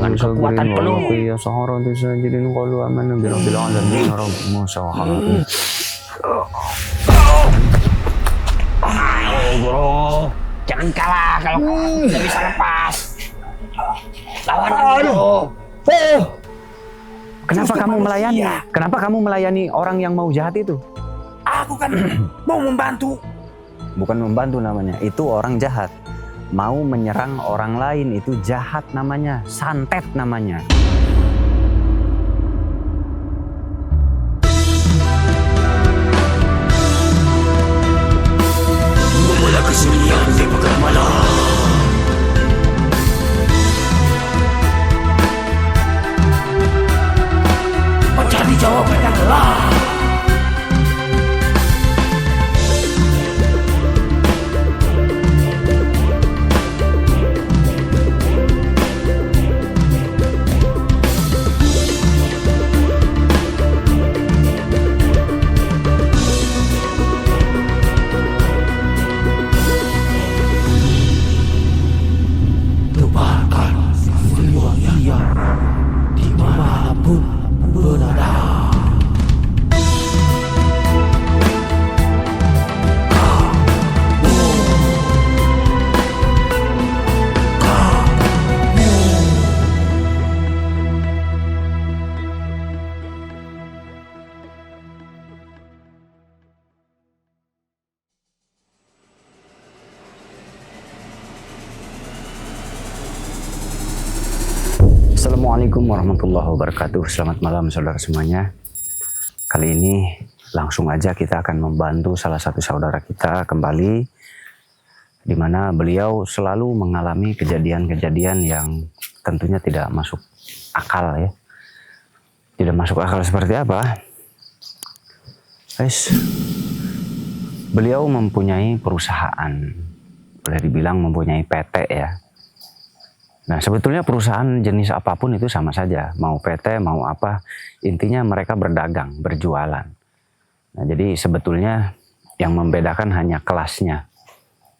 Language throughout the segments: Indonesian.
dengan kekuatan penuh. Ya sahara tisajidin qalu amanna bi rabbil alamin rabbil musawahara. Ayo bro, jangan kalah kalau kamu tidak bisa lepas. Lawan bro. Kenapa kamu melayani orang yang mau jahat itu? Aku kan mau membantu. Bukan membantu namanya, itu orang jahat. Mau menyerang orang lain itu jahat namanya, santet namanya. Mula kesunyian di pekan malam. Mencari jawaban yang gelap. Assalamualaikum warahmatullahi wabarakatuh. Selamat malam saudara semuanya. Kali ini langsung aja kita akan membantu salah satu saudara kita kembali, di mana beliau selalu mengalami kejadian-kejadian yang tentunya tidak masuk akal ya. Tidak masuk akal seperti apa? Guys, beliau mempunyai perusahaan, boleh dibilang mempunyai PT ya. Nah, sebetulnya perusahaan jenis apapun itu sama saja, mau PT, mau apa, intinya mereka berdagang, berjualan. Nah, jadi sebetulnya yang membedakan hanya kelasnya.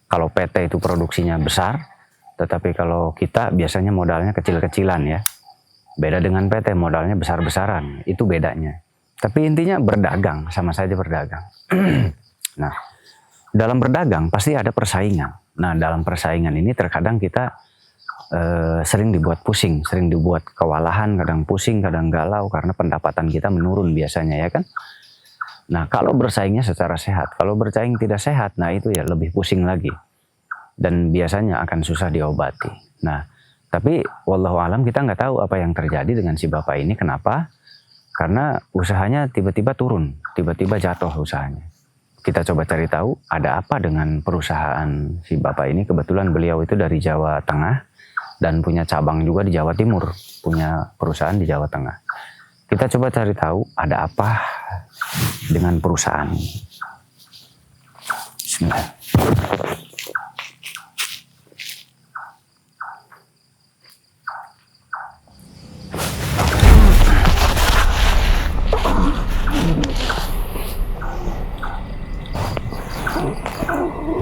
Kalau PT itu produksinya besar, tetapi kalau kita biasanya modalnya kecil-kecilan ya. Beda dengan PT, modalnya besar-besaran, itu bedanya. Tapi intinya berdagang, sama saja berdagang. Nah, dalam berdagang pasti ada persaingan. Nah, dalam persaingan ini terkadang kita sering dibuat pusing, sering dibuat kewalahan, kadang pusing, kadang galau karena pendapatan kita menurun biasanya ya kan. Nah, kalau bersaingnya secara sehat, kalau bersaing tidak sehat, nah itu ya lebih pusing lagi dan biasanya akan susah diobati. Nah, tapi wallahu alam kita nggak tahu apa yang terjadi dengan si bapak ini. Kenapa? Karena usahanya tiba-tiba turun, tiba-tiba jatuh usahanya. Kita coba cari tahu ada apa dengan perusahaan si bapak ini. Kebetulan beliau itu dari Jawa Tengah dan punya cabang juga di Jawa Timur, punya perusahaan di Jawa Tengah. Kita coba cari tahu ada apa dengan perusahaan ini. Bismillah.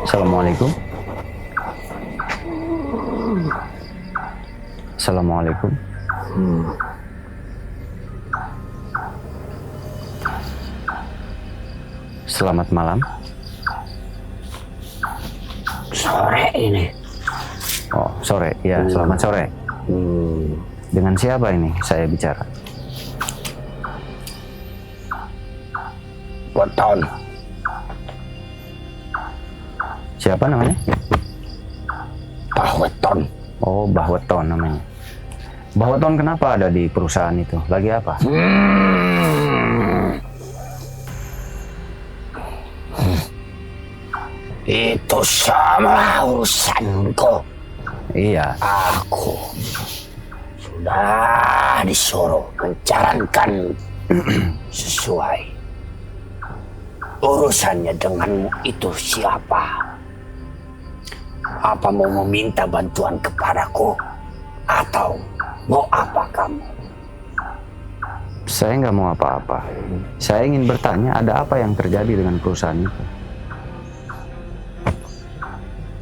Assalamualaikum. Assalamualaikum. Selamat malam. Sore ini. Oh, sore. Ya, selamat sore. Dengan siapa ini saya bicara? Weton. Siapa namanya? Pak Weton. Oh, Mbah Weton namanya. Mbah Weton kenapa ada di perusahaan itu? Lagi apa? Itu sama urusanku. Iya. Aku sudah disuruh menjalankan sesuai urusannya. Denganmu itu siapa? Apa mau meminta bantuan kepadaku? Atau mau apa kamu? Saya nggak mau apa-apa. Saya ingin bertanya ada apa yang terjadi dengan perusahaan itu.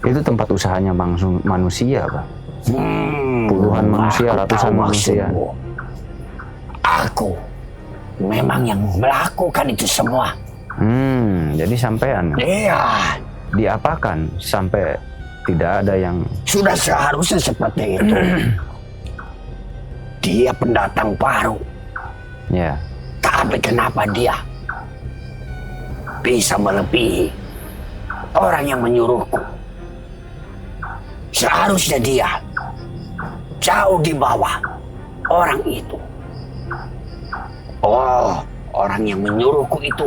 Itu tempat usahanya manusia, Pak. Puluhan manusia, Aku ratusan tahu manusia. maksudmu. Aku memang yang melakukan itu semua. Jadi sampean Iya, diapakan sampai tidak ada yang... sudah seharusnya seperti itu. Dia pendatang baru, Ya, tapi kenapa dia bisa melebihi orang yang menyuruhku? Seharusnya dia jauh di bawah orang itu. Oh, orang yang menyuruhku itu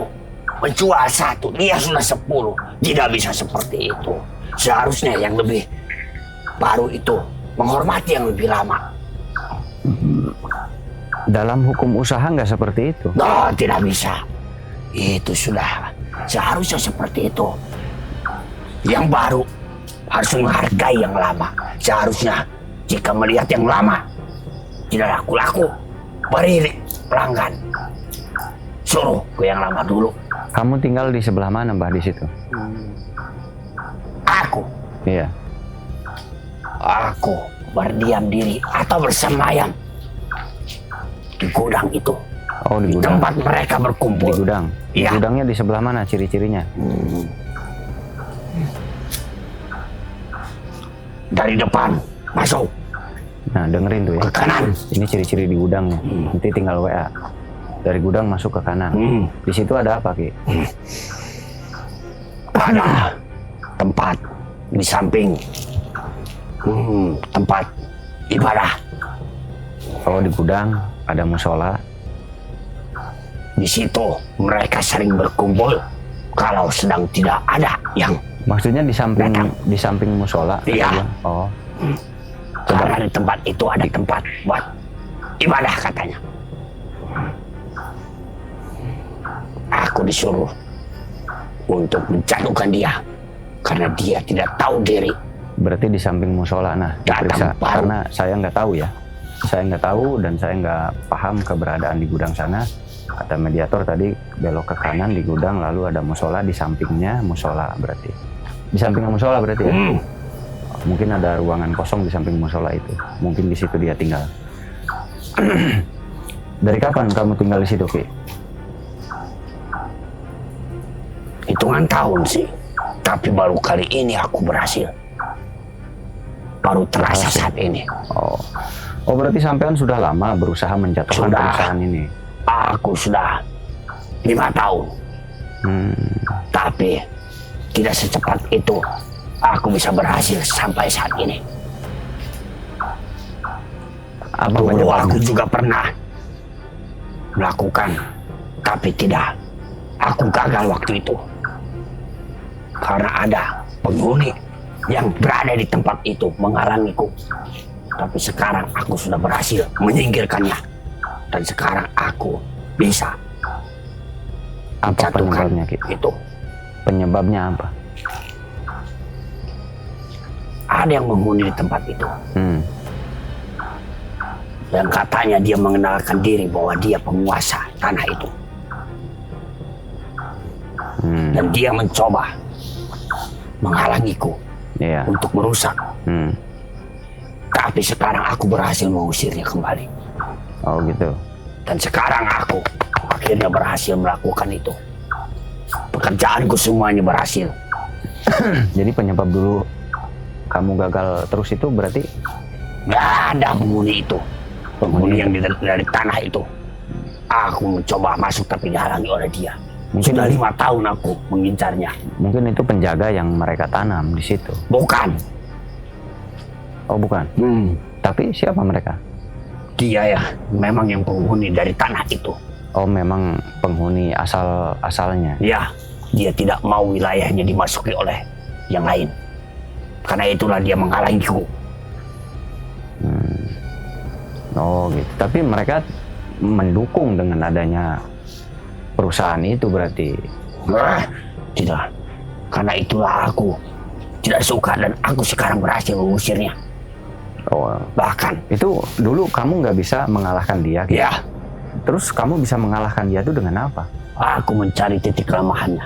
menjual 1, dia sudah 10. Tidak bisa seperti itu. Seharusnya yang lebih baru itu menghormati yang lebih lama. dalam hukum usaha nggak seperti itu. Oh, tidak bisa. Itu sudah seharusnya seperti itu. Yang baru harus menghargai yang lama. Seharusnya jika melihat yang lama tidak laku-laku, beri pelanggan. Suruh ke yang lama dulu. Kamu tinggal di sebelah mana, Mbah, di situ? Aku, Iya. aku berdiam diri atau bersemayam di gudang itu. Oh, di Di gudang. tempat mereka Di berkumpul. gudang. Di Iya. gudangnya di sebelah mana ciri-cirinya? Dari depan masuk Nah, dengerin tuh ya. ke kanan. Ini ciri-ciri di gudangnya. Nanti tinggal WA. Dari gudang masuk ke kanan. Di situ ada apa, Ki? Ada tempat di samping tempat ibadah. Oh, di gudang ada musola. Di situ mereka sering berkumpul kalau sedang tidak ada yang Maksudnya di samping musola? Iya. Oh, karena di tempat itu ada tempat buat ibadah katanya. Aku disuruh untuk menjatuhkan dia karena dia tidak tahu diri. berarti di samping musola. Nah, Datang diperiksa. baru. Karena saya nggak tahu ya. Saya nggak tahu dan saya nggak paham keberadaan di gudang sana. Kata mediator tadi belok ke kanan di gudang, lalu ada musola di sampingnya musola berarti. Di samping musola berarti ya. Mungkin ada ruangan kosong di samping musola itu. Mungkin di situ dia tinggal. Dari kapan kamu tinggal di situ, Ki? Hitungan tahun sih, tapi baru kali ini aku berhasil. Baru terasa saat ini. Oh, berarti sampean sudah lama berusaha menjatuhkan Sudah. perusahaan ini. Aku sudah 5 tahun, tapi tidak secepat itu aku bisa berhasil sampai saat ini. Apa Dulu penyebabnya? aku juga pernah melakukan, tapi tidak. Aku gagal waktu itu karena ada penghuni yang berada di tempat itu menghalangiku. Tapi sekarang aku sudah berhasil menyingkirkannya, dan sekarang aku bisa Apa menjatuhkan penyebabnya, Ki? itu. Penyebabnya apa? Ada yang menghuni di tempat itu, yang katanya dia mengenalkan diri bahwa dia penguasa tanah itu. Dan dia mencoba menghalangiku Iya. untuk merusak. Hmm. Tapi sekarang aku berhasil mengusirnya kembali. Oh gitu. Dan sekarang aku akhirnya berhasil melakukan itu. Pekerjaanku semuanya berhasil. Jadi penyebab dulu kamu gagal terus itu berarti Gak ada penghuni itu. Penghuni yang dari tanah itu. Aku mencoba masuk tapi dihalangi oleh dia. Mungkin Sudah 5 tahun aku mengincarnya. mungkin itu penjaga yang mereka tanam di situ. Bukan. Oh bukan. Tapi siapa mereka? Dia ya memang yang penghuni dari tanah itu. Oh memang penghuni asalnya. Ya, dia tidak mau wilayahnya dimasuki oleh yang lain. Karena itulah dia menghalangiku. Oh gitu. Tapi mereka mendukung dengan adanya perusahaan itu berarti. Tidak. Karena itulah aku tidak suka dan aku sekarang berhasil mengusirnya. Oh Bahkan, itu dulu kamu nggak bisa mengalahkan dia. Gitu? ya, Terus kamu bisa mengalahkan dia itu dengan apa? aku mencari titik kelemahannya.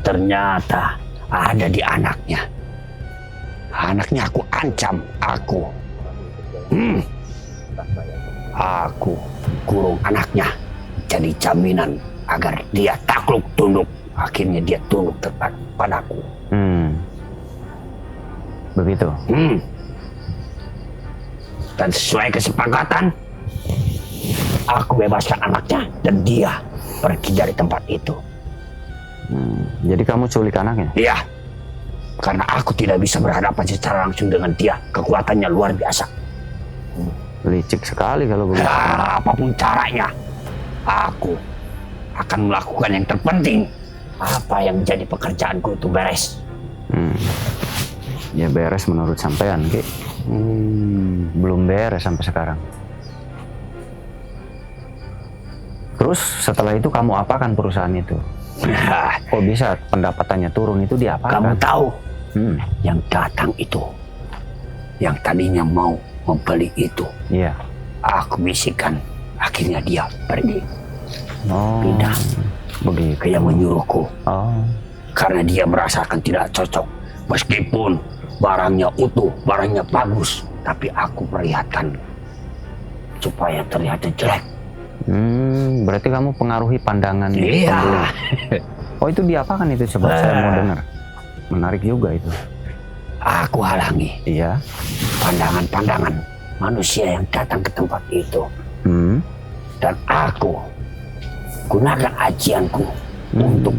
Ternyata ada di anaknya. Anaknya aku ancam, aku Aku kurung anaknya jadi jaminan agar dia takluk tunduk. Akhirnya dia tunduk tepat padaku. Begitu. Dan sesuai kesepakatan, aku bebaskan anaknya dan dia pergi dari tempat itu. Jadi kamu culik anaknya? Iya, karena aku tidak bisa berhadapan secara langsung dengan dia. Kekuatannya luar biasa. Licik sekali kalau begitu. Apapun caranya, aku akan melakukan yang terpenting. Apa yang menjadi pekerjaanku itu beres. Ya beres menurut sampean, Ki. Belum beres sampai sekarang. Terus setelah itu kamu apakan perusahaan itu? Kok bisa pendapatannya turun itu diapakan? Kamu tahu, yang datang itu, yang tadinya mau membeli itu, Iya. aku bisikan, akhirnya dia pergi. Pindah. Begitu. Dia menyuruhku, karena dia merasakan tidak cocok. Meskipun barangnya utuh, barangnya bagus, tapi aku perlihatkan supaya terlihat jelek. Berarti kamu pengaruhi pandangan Iya. pembeli. Oh, itu diapakan itu? Coba saya mau dengar. Menarik juga itu. Aku halangi Iya. pandangan-pandangan manusia yang datang ke tempat itu. Dan aku gunakan ajianku untuk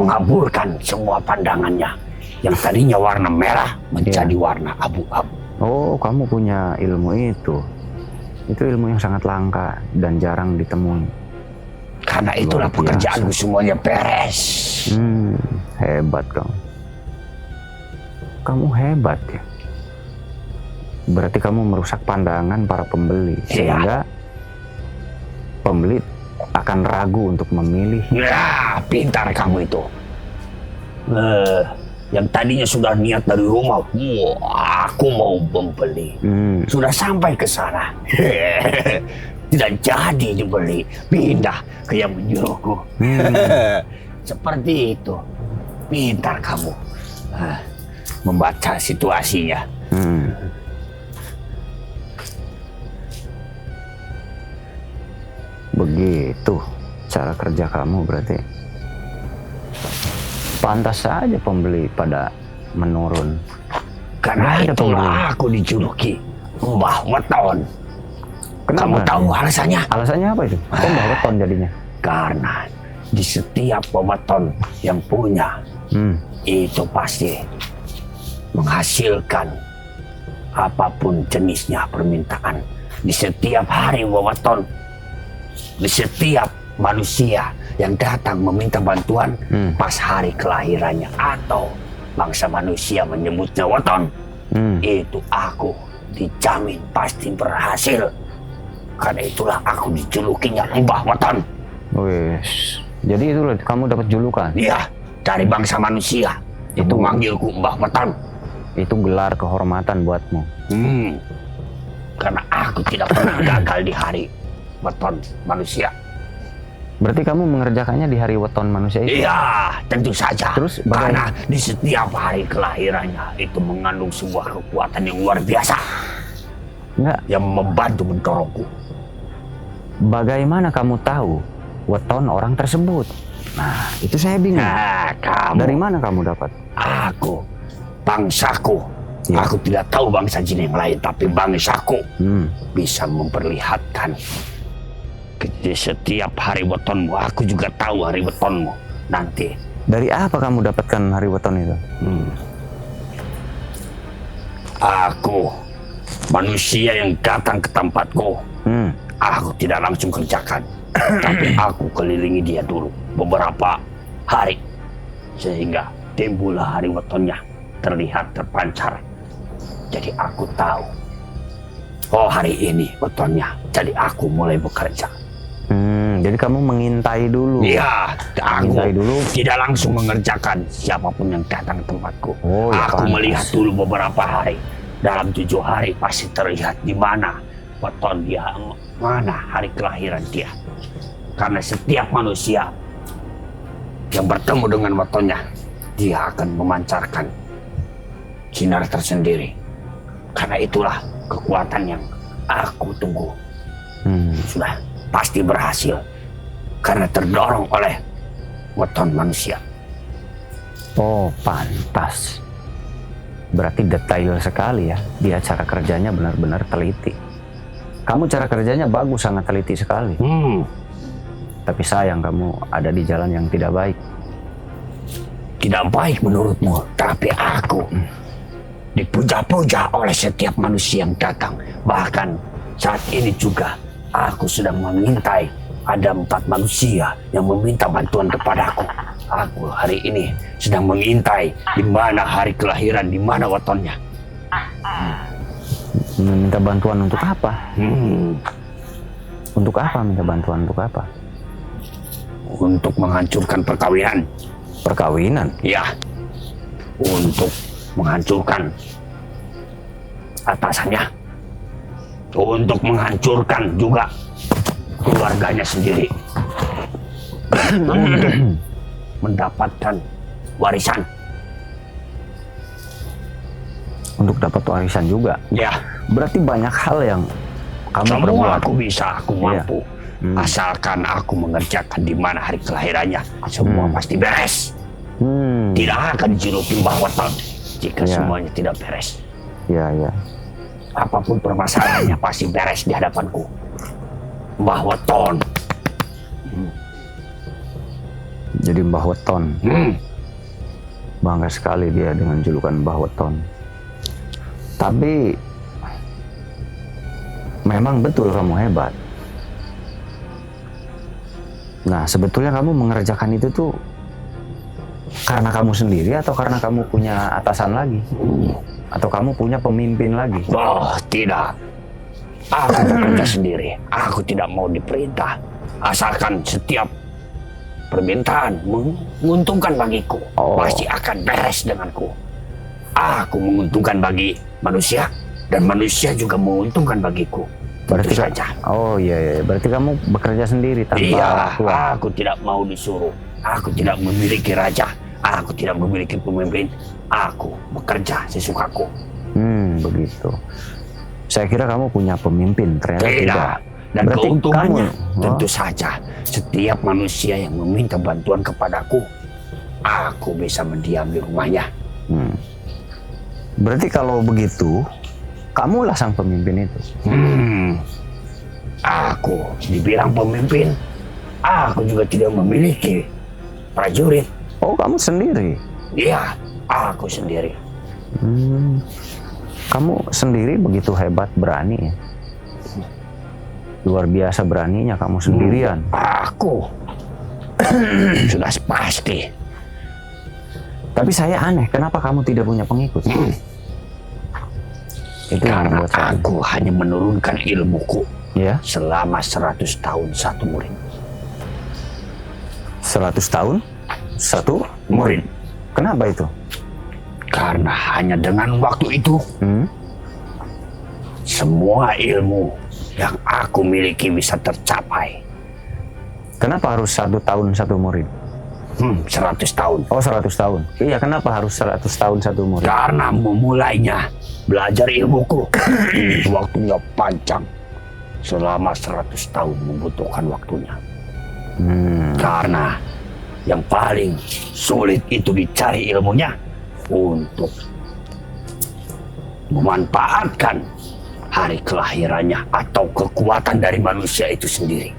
mengaburkan semua pandangannya. Yang tadinya warna merah menjadi warna abu-abu. Oh, kamu punya ilmu itu. Itu ilmu yang sangat langka dan jarang ditemui. Karena itulah pekerjaanku semuanya beres. Hebat kamu. Kamu hebat ya. Berarti kamu merusak pandangan para pembeli. Sehingga pembeli akan ragu untuk memilih. Ya, pintar kamu itu. Yang tadinya sudah niat dari rumah, aku mau membeli. Sudah sampai ke sana. Tidak jadi dibeli. Pindah ke yang menyuruhku. Seperti itu. Pintar kamu membaca situasinya. Begitu cara kerja kamu berarti. Pantas saja pembeli pada menurun. Karena itulah aku dijuluki Mbah Weton. Kamu tahu alasannya? Alasannya apa itu? Kok Mbah Weton jadinya? Karena di setiap weton yang punya itu pasti menghasilkan apapun jenisnya permintaan. Di setiap hari weton, di setiap manusia yang datang meminta bantuan pas hari kelahirannya atau bangsa manusia menyebutnya weton, itu aku dijamin pasti berhasil. Karena itulah aku dijulukinya Mbah Weton. Wes, jadi itulah kamu dapat julukan. Iya, dari bangsa manusia itu manggilku Mbah Weton. Itu gelar kehormatan buatmu. Karena aku tidak pernah gagal di hari weton manusia. Berarti kamu mengerjakannya di hari weton manusia itu? Iya, tentu saja. Terus karena di setiap hari kelahirannya itu mengandung sebuah kekuatan yang luar biasa. Enggak. Yang membantu mendorongku. Bagaimana kamu tahu weton orang tersebut? Nah, itu saya bingung. Dari mana kamu dapat? Aku, bangsaku. Ya. Aku tidak tahu bangsa jin yang lain, tapi bangsaku bisa memperlihatkan. Di setiap hari wetonmu, aku juga tahu hari wetonmu nanti. Dari apa kamu dapatkan hari weton itu? Aku, manusia yang datang ke tempatku, aku tidak langsung kerjakan. Tapi aku kelilingi dia dulu beberapa hari. Sehingga timbullah hari wetonnya terlihat terpancar. Jadi aku tahu, oh hari ini wetonnya. Jadi aku mulai bekerja. Jadi kamu mengintai dulu? Iya, aku dulu. tidak langsung mengerjakan siapapun yang datang ke tempatku. Oh, ya aku pantas. melihat dulu beberapa hari. Dalam 7 hari pasti terlihat di mana weton dia, mana hari kelahiran dia. Karena setiap manusia yang bertemu dengan wetonnya, dia akan memancarkan sinar tersendiri. Karena itulah kekuatan yang aku tunggu. Sudah pasti berhasil karena terdorong oleh weton manusia. Oh, pantas. Berarti detail sekali ya. Dia cara kerjanya benar-benar teliti. Kamu cara kerjanya bagus, sangat teliti sekali. Tapi sayang kamu ada di jalan yang tidak baik. Tidak baik menurutmu, tapi aku dipuja-puja oleh setiap manusia yang datang. Bahkan saat ini juga aku sedang mengintai ada 4 manusia yang meminta bantuan kepadaku. Aku hari ini sedang mengintai di mana hari kelahiran, di mana wetonnya. Meminta bantuan untuk apa? Untuk apa minta bantuan, untuk apa? Untuk menghancurkan perkawinan. Perkawinan? Ya, untuk menghancurkan atasannya. Untuk menghancurkan juga keluarganya sendiri. Untuk mendapatkan warisan. Untuk dapat warisan juga? Ya. Berarti banyak hal yang kamu semua perbuat. Aku bisa, aku mampu. Asalkan aku mengerjakan di mana hari kelahirannya, semua pasti beres. Tidak akan dijurutin Mbah Weton jika semuanya tidak beres. Ya. Apapun permasalahannya pasti beres di hadapanku. Mbah Weton. Jadi Mbah Weton. Bangga sekali dia dengan julukan Mbah Weton. Tapi memang betul kamu hebat. Nah, sebetulnya kamu mengerjakan itu tuh karena kamu sendiri atau karena kamu punya atasan lagi? Atau kamu punya pemimpin lagi? Oh, tidak. Aku bekerja sendiri. Aku tidak mau diperintah. Asalkan setiap permintaan menguntungkan bagiku, pasti akan beres denganku. Aku menguntungkan bagi manusia, dan manusia juga menguntungkan bagiku. Berarti saja. Oh iya, berarti kamu bekerja sendiri tanpa tuan. Aku tidak mau disuruh. Aku tidak memiliki raja. Aku tidak memiliki pemimpin. Aku bekerja sesukaku. Begitu. Saya kira kamu punya pemimpin, ternyata tidak. Dan berarti keuntungannya tentu saja setiap manusia yang meminta bantuan kepadaku, aku bisa mendiam di rumahnya. Berarti kalau begitu, kamulah sang pemimpin itu. Aku dibilang pemimpin, aku juga tidak memiliki prajurit. Oh, kamu sendiri? Iya, aku sendiri. Kamu sendiri begitu hebat, berani ya? Luar biasa beraninya kamu sendirian. Aku sudah pasti. Tapi saya aneh, kenapa kamu tidak punya pengikut? Itu karena aku hanya menurunkan ilmuku ya? Selama 100 tahun satu murid. 100 tahun? Satu murid? Kenapa itu? Karena hanya dengan waktu itu, semua ilmu yang aku miliki bisa tercapai. Kenapa harus 1 tahun satu murid? 100 tahun. Oh, 100 tahun. Iya, kenapa harus 100 tahun satu murid? Karena memulainya belajar ilmuku waktunya panjang. Selama 100 tahun membutuhkan waktunya. Karena yang paling sulit itu dicari ilmunya untuk memanfaatkan hari kelahirannya atau kekuatan dari manusia itu sendiri.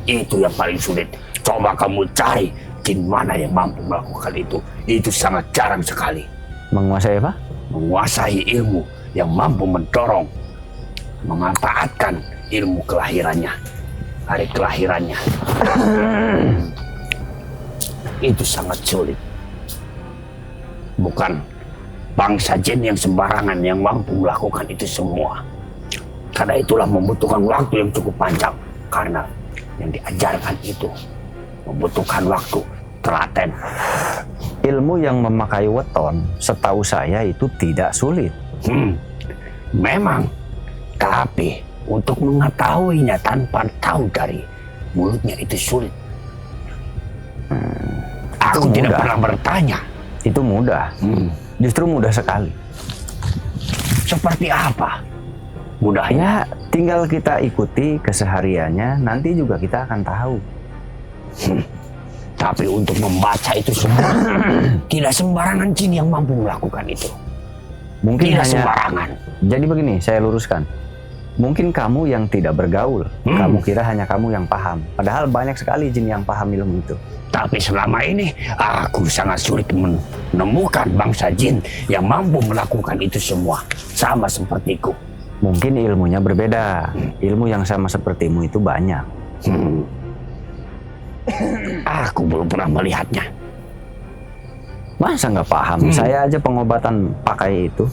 Itu yang paling sulit. Coba kamu cari jin mana yang mampu melakukan itu. Itu sangat jarang sekali. Menguasai apa? Menguasai ilmu yang mampu mendorong, memanfaatkan ilmu kelahirannya, hari kelahirannya. Itu sangat sulit. Bukan bangsa jin yang sembarangan yang mampu melakukan itu semua. Karena itulah membutuhkan waktu yang cukup panjang. Karena yang diajarkan itu membutuhkan waktu telaten. Ilmu yang memakai weton, setahu saya itu tidak sulit. Memang, tapi untuk mengetahuinya tanpa tahu dari mulutnya itu sulit. Aku tidak pernah bertanya. Itu mudah. Justru mudah sekali. Seperti apa? mudahnya. Ya, tinggal kita ikuti kesehariannya, nanti juga kita akan tahu. Tapi untuk membaca itu semua, tidak sembarangan jin yang mampu melakukan itu. Mungkin Tidak hanya sembarangan. Jadi begini, saya luruskan. Mungkin kamu yang tidak bergaul, kamu kira hanya kamu yang paham. Padahal banyak sekali jin yang paham ilmu itu. Tapi selama ini aku sangat sulit menemukan bangsa jin yang mampu melakukan itu semua. Sama sepertiku. Mungkin ilmunya berbeda. Ilmu yang sama sepertimu itu banyak. Aku belum pernah melihatnya. Masa nggak paham? Saya aja pengobatan pakai itu.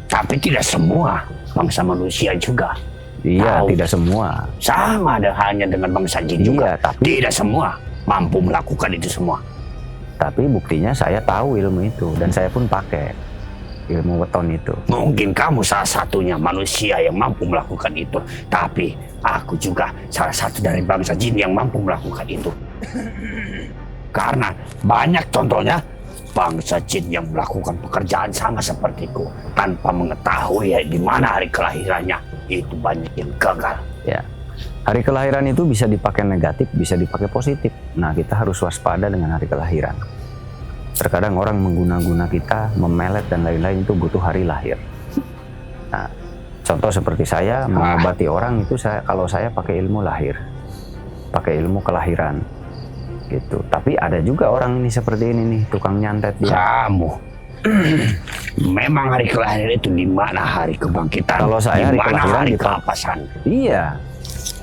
Tapi tidak semua bangsa manusia juga. Iya, Tahu. tidak semua. Sama ada halnya dengan bangsa jin juga. Iya, tapi Tidak semua mampu melakukan itu semua. Tapi buktinya saya tahu ilmu itu dan saya pun pakai ilmu weton itu. Mungkin kamu salah satunya manusia yang mampu melakukan itu. Tapi aku juga salah satu dari bangsa jin yang mampu melakukan itu. Karena banyak contohnya bangsa jin yang melakukan pekerjaan sama sepertiku tanpa mengetahui di mana hari kelahirannya. Itu banyak yang gagal. Ya. Hari kelahiran itu bisa dipakai negatif, bisa dipakai positif. Nah, kita harus waspada dengan hari kelahiran. Terkadang orang mengguna-guna kita, memelet dan lain-lain itu butuh hari lahir. Nah, contoh seperti saya mengobati orang itu kalau saya pakai ilmu lahir, pakai ilmu kelahiran, gitu. Tapi ada juga orang ini seperti ini nih, tukang nyantet dia. Kamu, memang hari kelahiran itu di mana hari kebangkitan? Kalau saya di hari mana kelahiran hari dipakai. kelepasan? Iya.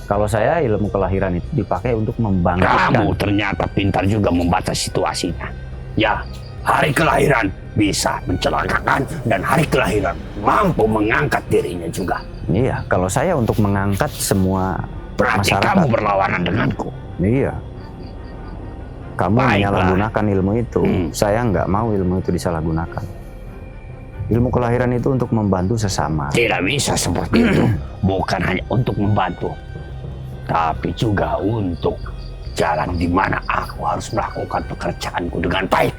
Kalau saya ilmu kelahiran itu dipakai untuk membangkitkan. Kamu ternyata pintar juga membaca situasinya. Ya, hari kelahiran bisa mencelakakan dan hari kelahiran mampu mengangkat dirinya juga. Iya, kalau saya untuk mengangkat semua Berarti masyarakat. kamu berlawanan denganku. Iya. Kamu Baiklah. menyalahgunakan ilmu itu. Saya nggak mau ilmu itu disalahgunakan. Ilmu kelahiran itu untuk membantu sesama. Tidak bisa seperti itu. Bukan hanya untuk membantu, tapi juga untuk jalan di mana aku harus melakukan pekerjaanku dengan baik.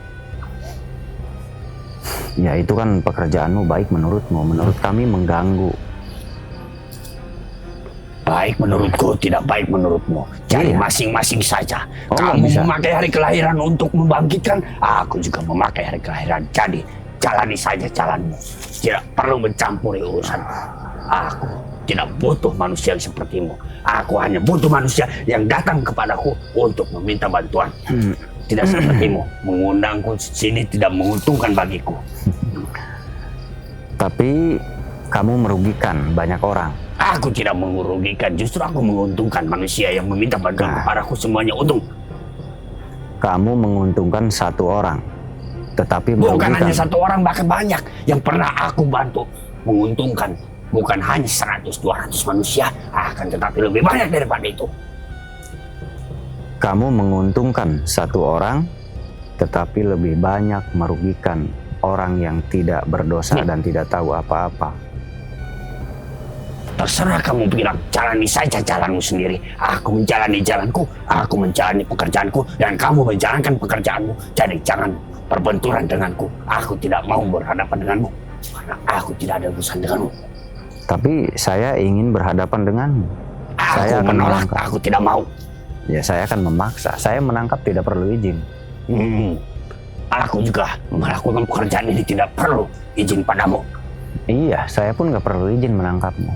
Ya itu kan pekerjaanmu baik menurutmu. Menurut kami mengganggu. Baik menurutku, tidak baik menurutmu. Jadi Iya. masing-masing saja. Oh, nggak Kamu bisa. memakai hari kelahiran untuk membangkitkan, aku juga memakai hari kelahiran. Jadi jalani saja jalanmu. Tidak perlu mencampuri urusan. Aku tidak butuh manusia yang sepertimu. Aku hanya butuh manusia yang datang kepadaku untuk meminta bantuan. Tidak sepertimu, mengundangku sini tidak menguntungkan bagiku. Tapi kamu merugikan banyak orang. Aku tidak merugikan, justru aku menguntungkan manusia yang meminta bantuan kepadaku semuanya untung. Kamu menguntungkan satu orang. Tetapi Bukan merugikan. hanya satu orang, bahkan banyak yang pernah aku bantu menguntungkan. Bukan hanya 100-200 manusia, akan tetapi lebih banyak daripada itu. Kamu menguntungkan satu orang, tetapi lebih banyak merugikan orang yang tidak berdosa dan tidak tahu apa-apa. Terserah kamu bilang, jalani saja jalanmu sendiri. Aku menjalani jalanku, aku menjalani pekerjaanku, dan kamu menjalankan pekerjaanmu. Jadi jangan berbenturan denganku. Aku tidak mau berhadapan denganmu, karena aku tidak ada urusan denganmu. Tapi saya ingin berhadapan denganmu. Saya Aku akan menolak, menangkap. aku tidak mau. Ya saya akan memaksa. Saya menangkap tidak perlu izin. Aku juga melakukan pekerjaan ini tidak perlu izin padamu. Iya, saya pun nggak perlu izin menangkapmu.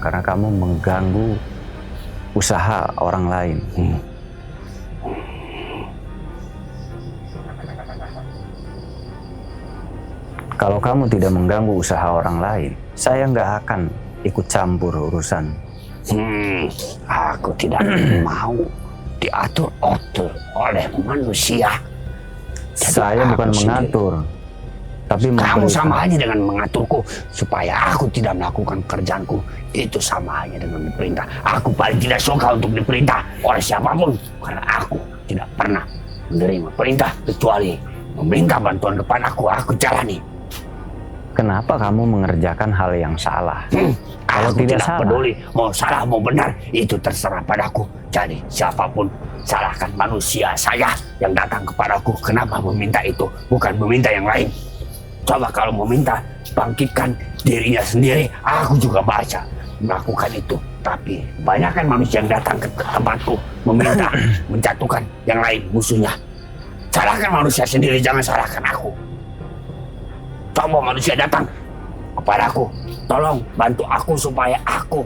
Karena kamu mengganggu usaha orang lain. Kalau kamu tidak mengganggu usaha orang lain, saya nggak akan ikut campur urusan. Aku tidak mau diatur-atur oleh manusia. Jadi Saya aku bukan sendiri. mengatur, tapi Kamu memberikan. sama aja dengan mengaturku supaya aku tidak melakukan pekerjaanku. Itu sama aja dengan diperintah. Aku paling tidak suka untuk diperintah oleh siapapun, karena aku tidak pernah menerima perintah kecuali meminta bantuan kepadaku. Aku jalani. Kenapa kamu mengerjakan hal yang salah? Kalau Aku tidak tidak salah, peduli mau salah mau benar, itu terserah padaku. Jadi siapapun, salahkan manusia saya yang datang kepadaku. Kenapa meminta itu, bukan meminta yang lain. Coba kalau meminta bangkitkan dirinya sendiri. Aku juga baca melakukan itu. Tapi banyak kan manusia yang datang ke tempatku meminta menjatuhkan yang lain musuhnya. Salahkan manusia sendiri, jangan salahkan aku. Coba manusia datang kepadaku, tolong bantu aku supaya aku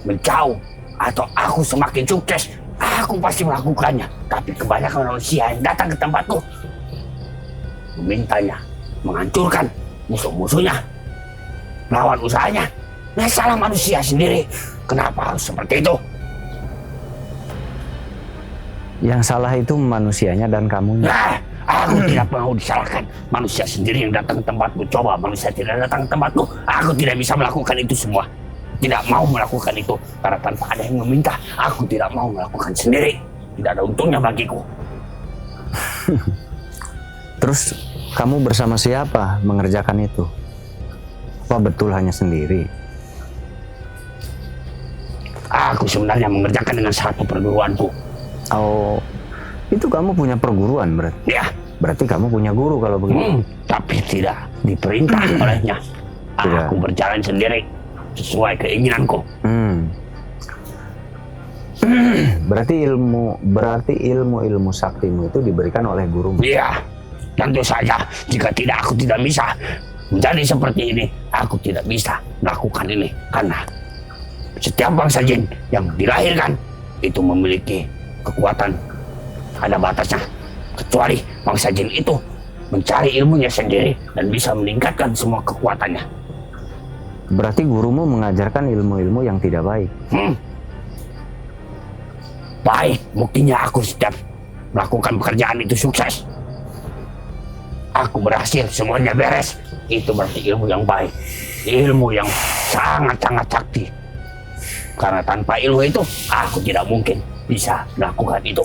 menjauh atau aku semakin sukses. Aku pasti melakukannya. Tapi kebanyakan manusia yang datang ke tempatku memintanya menghancurkan musuh-musuhnya, melawan usahanya. Nah, salah manusia sendiri. Kenapa harus seperti itu? Yang salah itu manusianya dan kamunya. Nah, aku tidak mau disalahkan. Manusia sendiri yang datang ke tempatku. Coba manusia tidak datang ke tempatku, aku tidak bisa melakukan itu semua. Tidak mau melakukan itu karena tanpa ada yang meminta. Aku tidak mau melakukan sendiri. Tidak ada untungnya bagiku. Terus kamu bersama siapa mengerjakan itu? Apa betul hanya sendiri? Aku sebenarnya mengerjakan dengan satu perguruanku. Oh, itu kamu punya perguruan berarti? Ya. Berarti kamu punya guru kalau begitu? Tapi tidak diperintah olehnya. Tidak. Aku berjalan sendiri sesuai keinginanku. Berarti ilmu saktimu itu diberikan oleh gurumu? Iya, tentu saja. Jika tidak, aku tidak bisa menjadi seperti ini. Aku tidak bisa melakukan ini karena setiap bangsa jin yang dilahirkan itu memiliki kekuatan, ada batasnya. Kecuali bangsa jin itu mencari ilmunya sendiri dan bisa meningkatkan semua kekuatannya. Berarti gurumu mengajarkan ilmu-ilmu yang tidak baik? Baik, buktinya aku setiap melakukan pekerjaan itu sukses. Aku berhasil, semuanya beres. Itu berarti ilmu yang baik, ilmu yang sangat-sangat sakti. Karena tanpa ilmu itu, aku tidak mungkin bisa melakukan itu.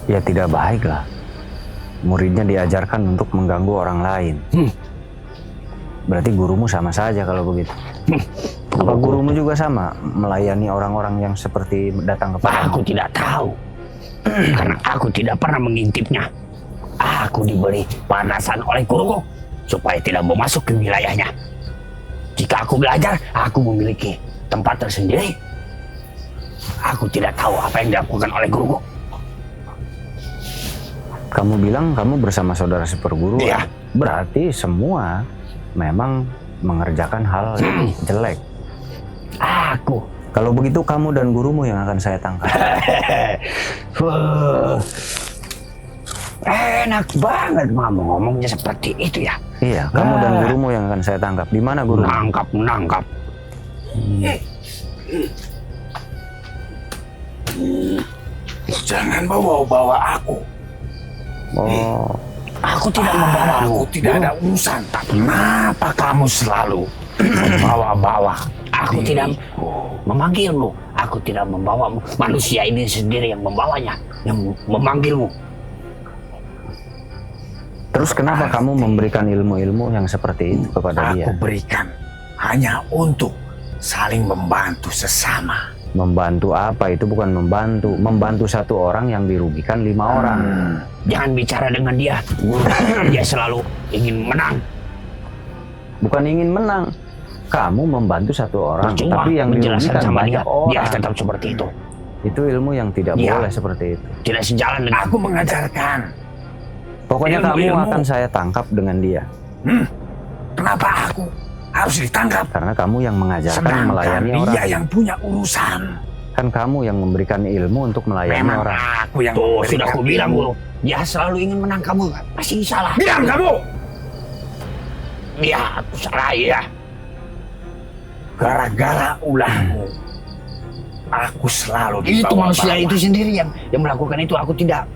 Ya tidak baik lah. Muridnya diajarkan untuk mengganggu orang lain. Berarti gurumu sama saja kalau begitu. Apa gurumu juga sama melayani orang-orang yang seperti datang kepada? Aku tidak tahu. Karena aku tidak pernah mengintipnya. Aku diberi panasan oleh guruku supaya tidak mau masuk ke wilayahnya. Jika aku belajar, aku memiliki tempat tersendiri. Aku tidak tahu apa yang dilakukan oleh guruku. Kamu bilang kamu bersama saudara seperguru. Iya. Berarti semua memang mengerjakan hal yang jelek. Aku. Kalau begitu kamu dan gurumu yang akan saya tangkap. Enak banget mama ngomongnya seperti itu ya. Iya, kamu dan gurumu yang akan saya tangkap. Di mana guru? Menangkap. Jangan bawa-bawa aku. Oh, Aku tidak membawamu. Aku tidak ada urusan. Tapi kenapa kamu selalu membawa-bawa? Aku tidak memanggilmu. Aku tidak membawamu. Manusia ini sendiri yang membawanya, yang memanggilmu. terus kenapa kamu memberikan ilmu-ilmu yang seperti itu kepada dia? Aku berikan hanya untuk saling membantu sesama. Membantu apa? Itu bukan membantu. Membantu satu orang yang dirugikan 5 orang. Jangan bicara dengan dia. Dia selalu ingin menang. Bukan ingin menang. Kamu membantu satu orang, Percuma tapi yang menjelaskan dirugikan sama banyak dia. orang. Dia tetap seperti itu. Itu ilmu yang tidak Iya. boleh seperti itu. Tidak sejalan dengan Aku mengajarkan. Pokoknya kamu Ilmu-ilmu. akan saya tangkap dengan dia. Kenapa aku harus ditangkap? Karena kamu yang mengajarkan Sedangkan melayani dia orang. yang punya urusan. Kan kamu yang memberikan ilmu untuk melayani Memang orang. aku yang Tuh, memberikan sudah aku bilang, ilmu. Guru. Dia selalu ingin menang, kamu pasti salah. Diam kamu! Iya, aku salah ya. Gara-gara ulahmu, aku selalu Itu dibawa-bawa. manusia itu sendiri yang melakukan itu. Aku tidak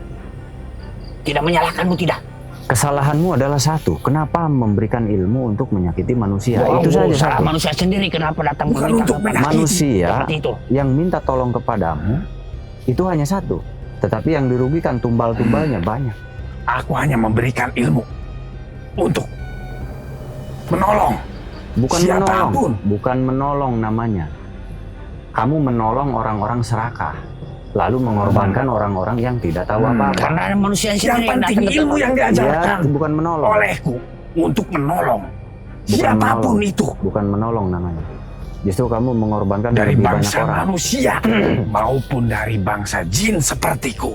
menyalahkanmu, tidak. Kesalahanmu adalah satu. Kenapa memberikan ilmu untuk menyakiti manusia? Wow, itu saja salah satu. manusia sendiri kenapa datang Bukan meminta untuk kepada- menyakiti. Manusia Seperti itu. yang minta tolong kepadamu itu hanya satu. Tetapi yang dirugikan tumbal-tumbalnya banyak. Aku hanya memberikan ilmu untuk menolong. Bukan Siapapun. menolong, bukan menolong namanya. Kamu menolong orang-orang serakah, lalu mengorbankan orang-orang yang tidak tahu apa-apa. Karena manusia Yang sendiri penting datang ke ilmu tempat. yang Ya, diajarkan bukan menolong. olehku untuk menolong Bukan siapapun menolong. itu. Bukan menolong namanya. Justru kamu mengorbankan Dari lebih banyak bangsa orang. manusia maupun dari bangsa jin sepertiku.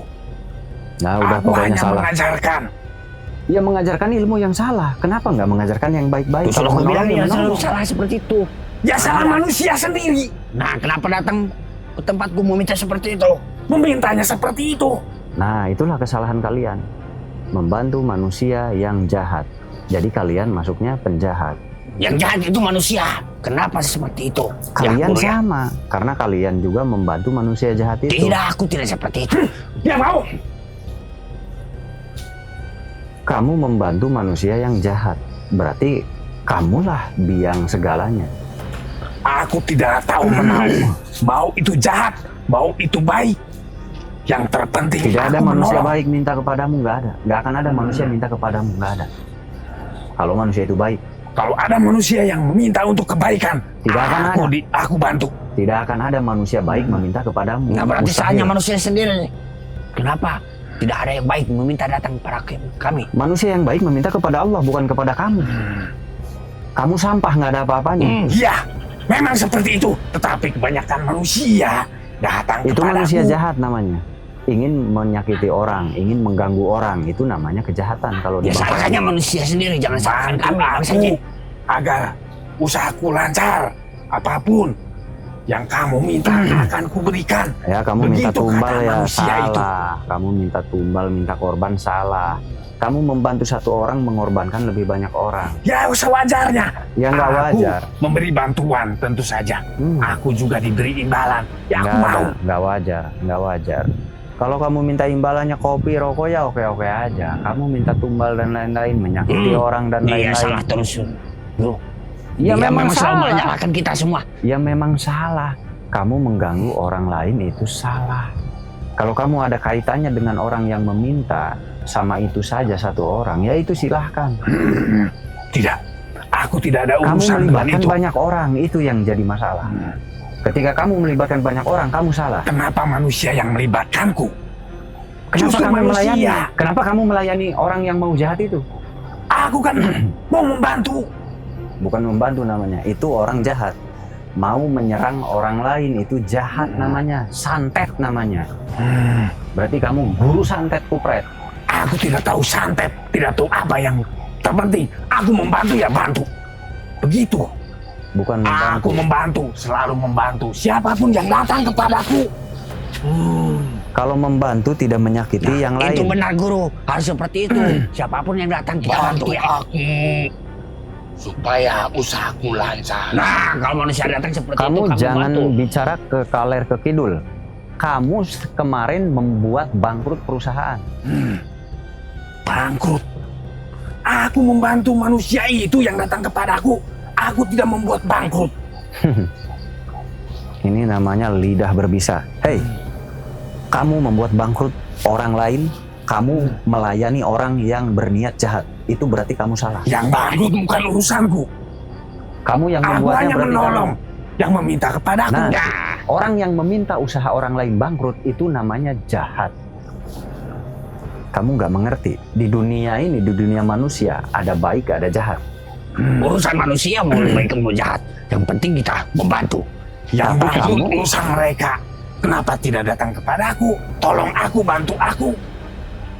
Nah, udah Aku pokoknya hanya salah. mengajarkan. Ya mengajarkan ilmu yang salah. Kenapa nggak mengajarkan yang baik-baik? Kalau kau bilang menolong, ya yang selalu menolong. salah seperti itu. Ya salah Ada. manusia sendiri. Nah, kenapa datang ke tempatku meminta seperti itu? Memintanya seperti itu. Nah, itulah kesalahan kalian. Membantu manusia yang jahat. Jadi kalian masuknya penjahat. Yang jahat itu manusia. Kenapa seperti itu? Kalian Ya, Guru, ya. sama, karena kalian juga membantu manusia jahat itu. Tidak, aku tidak seperti itu. Dia mau. Kamu membantu manusia yang jahat. Berarti kamulah biang segalanya. Aku tidak tahu menau. Mau itu jahat, mau itu baik. Yang terpenting Tidak ada aku manusia menolong. baik minta kepadamu, nggak ada. Nggak akan ada manusia minta kepadamu, nggak ada. Kalau manusia itu baik, Kalau ada manusia yang meminta untuk kebaikan, Tidak akan ada. aku bantu. tidak akan ada manusia baik meminta kepadamu. Nah, berarti Mustahil. hanya manusia sendiri. Kenapa? Tidak ada yang baik meminta datang kepada kami. Manusia yang baik meminta kepada Allah, bukan kepada kamu. Kamu sampah, nggak ada apa-apanya. Iya, memang seperti itu. Tetapi kebanyakan manusia datang Itu kepadaku. manusia jahat namanya. Ingin menyakiti orang, ingin mengganggu orang, itu namanya kejahatan. Kalau Ya, di bangsa salahnya manusia sendiri. Jangan salahkan Bantu kami, bangsa aku jin. agar usahaku lancar. Apapun yang kamu minta akan kuberikan. Ya, kamu minta Begitu tumbal kata ya manusia salah. itu. Kamu minta tumbal, minta korban salah. Kamu membantu satu orang mengorbankan lebih banyak orang. Ya sewajarnya. Ya nggak Aku wajar. memberi bantuan tentu saja. Aku juga diberi imbalan. Ya aku mau. Nggak wajar, nggak wajar. Kalau kamu minta imbalannya kopi, rokok ya oke-oke aja. Kamu minta tumbal dan lain-lain, menyakiti orang dan Iya, salah lain-lain. terus. Bro. Ya Dia memang selalu salah. menyalahkan kita semua. Ya memang salah. Kamu mengganggu orang lain itu salah. Kalau kamu ada kaitannya dengan orang yang meminta sama itu saja satu orang, ya itu silahkan. Tidak. Aku tidak ada Kamu urusan dengan melibatkan itu. banyak orang, itu yang jadi masalah. Ketika kamu melibatkan banyak orang, kamu salah. Kenapa manusia yang melibatkanku? Kenapa Justru kamu melayani? manusia. Kenapa kamu melayani orang yang mau jahat itu? Aku kan mau membantu. Bukan membantu namanya, itu orang jahat. Mau menyerang orang lain itu jahat namanya, santet namanya. Berarti kamu guru santet kupret. Aku tidak tahu santet, tidak tahu apa yang terpenting. Aku membantu ya bantu. Begitu. Bukan membantu. Aku membantu, selalu membantu. Siapapun yang datang kepadaku. Kalau membantu tidak menyakiti yang Itu lain. benar, Guru. Harus seperti itu. Siapapun yang datang kita bantu Bantu ya. aku supaya usahaku lancar. Nah, kalau manusia datang seperti itu, Kamu jangan bantu. bicara ke kaler ke kidul. Kamu kemarin membuat bangkrut perusahaan. Bangkrut. Aku membantu manusia itu yang datang kepadaku. Aku tidak membuat bangkrut. Ini namanya lidah berbisa. Hei, kamu membuat bangkrut orang lain, kamu melayani orang yang berniat jahat. Itu berarti kamu salah. Yang bangkrut bukan urusanku. Kamu yang Aku membuatnya hanya berarti menolong. kamu. Yang meminta kepadaku. Nah, Nah, orang yang meminta usaha orang lain bangkrut itu namanya jahat. Kamu nggak mengerti. Di dunia ini, di dunia manusia, ada baik, ada jahat. Urusan manusia mau baik mau jahat. Yang penting kita membantu. yang Tapi bangkrut kamu- urusan mereka. Kenapa tidak datang kepadaku? Tolong aku, bantu aku.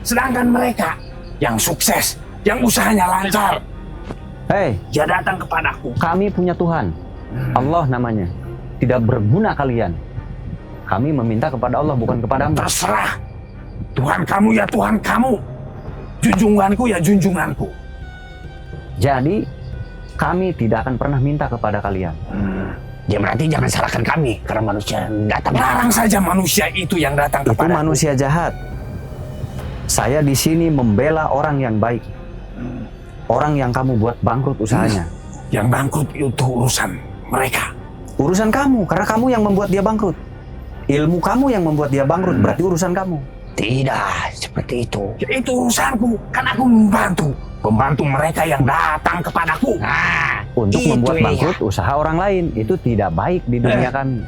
Sedangkan mereka yang sukses, yang usahanya lancar, Hei, dia datang kepadaku. kami punya Tuhan. Allah namanya. Tidak berguna kalian. Kami meminta kepada Allah, bukan kepadamu. Terserah. Tuhan kamu ya Tuhan kamu. Junjunganku ya junjunganku. Jadi, kami tidak akan pernah minta kepada kalian. Ya berarti jangan salahkan kami karena manusia yang datang. Larang saja manusia itu yang datang Itu kepadaku. manusia jahat. Saya di sini membela orang yang baik. Orang yang kamu buat bangkrut usahanya. Yang bangkrut itu urusan mereka. Urusan kamu, karena kamu yang membuat dia bangkrut. Ilmu kamu yang membuat dia bangkrut, berarti urusan kamu. Tidak seperti itu. Ya, itu urusanku. Kan aku membantu. Membantu mereka yang datang kepadaku. Nah, Untuk itu membuat iya. bangkrut usaha orang lain, itu tidak baik di dunia kami.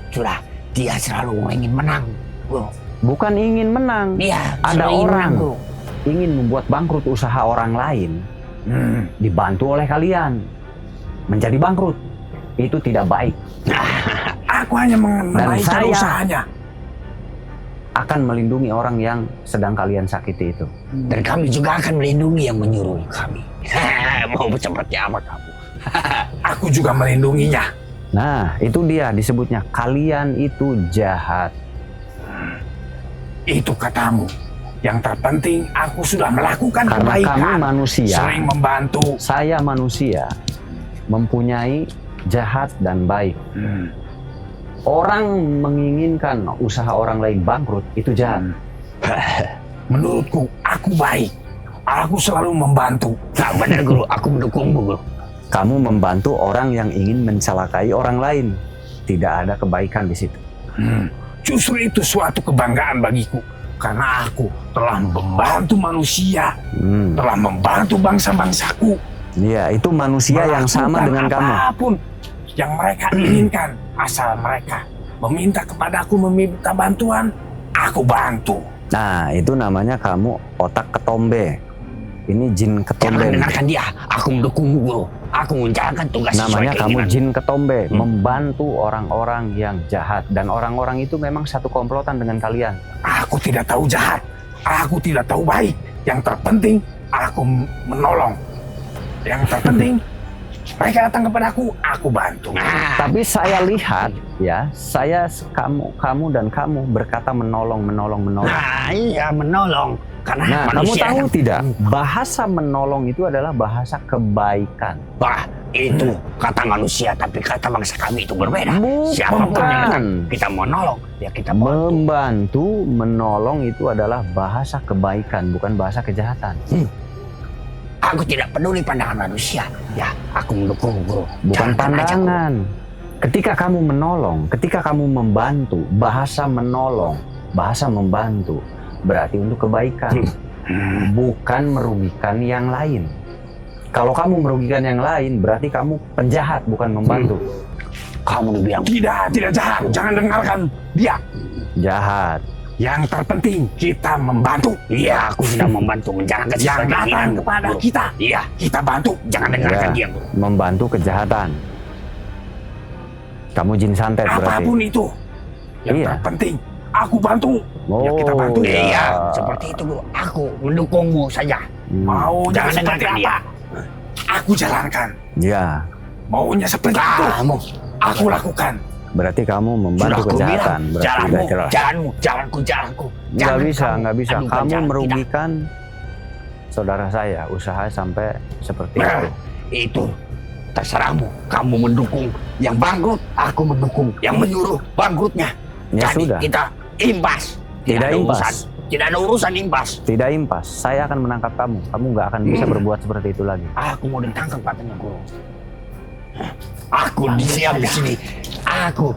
Sudah, dia selalu ingin menang. Bro. Bukan ingin menang. Iya, Ada selalu ingin orang menang, bro. ingin membuat bangkrut usaha orang lain, dibantu oleh kalian menjadi bangkrut. Itu tidak baik. Aku hanya menaikkan saya- usahanya. Akan melindungi orang yang sedang kalian sakiti itu. Dan kami juga akan melindungi yang menyuruh kami. Mau seperti apa kamu? Aku juga melindunginya. Nah, itu dia disebutnya kalian itu jahat. Itu katamu. Yang terpenting aku sudah melakukan Karena kebaikan. kami manusia, Sering membantu. saya manusia, mempunyai jahat dan baik. Orang menginginkan usaha orang lain bangkrut, itu jahat. Menurutku, aku baik. Aku selalu membantu. Nah, benar guru, aku mendukungmu guru. Kamu membantu orang yang ingin mencelakai orang lain. Tidak ada kebaikan di situ. Justru itu suatu kebanggaan bagiku. Karena aku telah membantu manusia. Telah membantu bangsa-bangsaku. Iya, itu manusia yang sama Melakukan dengan kamu. apapun yang mereka inginkan. Asal mereka meminta kepadaku, meminta bantuan, aku bantu. Nah, itu namanya kamu otak ketombe. Ini jin ketombe. Jangan dengarkan dia, aku mendukungmu guru. Aku menjalankan tugas Namanya sesuai kamu keinginan. jin ketombe, membantu orang-orang yang jahat. Dan orang-orang itu memang satu komplotan dengan kalian. Aku tidak tahu jahat, aku tidak tahu baik. Yang terpenting, aku menolong. Yang terpenting, mereka datang kepadaku, aku bantu. Nah, Tapi saya lihat, ya, kamu dan kamu berkata menolong. nah iya menolong. Karena Nah, kamu manusia tahu kan- tidak? Bahasa menolong itu adalah bahasa kebaikan. Wah, itu kata manusia, tapi kata bangsa kami itu berbeda. Bukan. Siapapun yang datang, kita menolong, ya kita bantu. Membantu, menolong itu adalah bahasa kebaikan, bukan bahasa kejahatan. Aku tidak peduli pandangan manusia. Ya, aku mendukung guru. Bukan Jalankan aja, guru. pandangan. Ketika kamu menolong, ketika kamu membantu, bahasa menolong, bahasa membantu, berarti untuk kebaikan. Bukan merugikan yang lain. Kalau kamu merugikan yang lain, berarti kamu penjahat, bukan membantu. Kamu dibilang Tidak jahat, jangan dengarkan dia. Jahat. Yang terpenting, kita membantu. iya, aku sudah membantu menjalankan Yang sesuai datang keinginan, kepada guru. kita, Iya, kita bantu. jangan dengarkan Ya, dia, guru. membantu kejahatan. Kamu jin santet berarti. Apapun itu, yang Iya. terpenting, aku bantu. Ya, kita Oh, bantu. iya. Iya, seperti itu guru. Aku mendukungmu saja. Maunya Jangan seperti dengarkan dia. apa? Aku jalankan. Ya, Maunya seperti itu, Kamu, aku lakukan. berarti kamu membantu sudah aku kejahatan. bilang, Berarti jalanmu, udah jelas. jalanmu, jalanku. Nggak Jangan bisa, kamu nggak bisa. adukan Kamu jalan. merugikan saudara saya, usaha sampai seperti Tidak. itu. Nah, itu terserahmu. Kamu mendukung yang bangkrut, aku mendukung yang menyuruh bangkrutnya. Ya Jadi sudah. kita imbas. Tidak ada imbas. urusan. Tidak ada urusan imbas. Tidak impas, saya akan menangkap kamu. Kamu nggak akan bisa berbuat seperti itu lagi. Aku mau ditangkap katanya guru. Aku diam di sini. Aku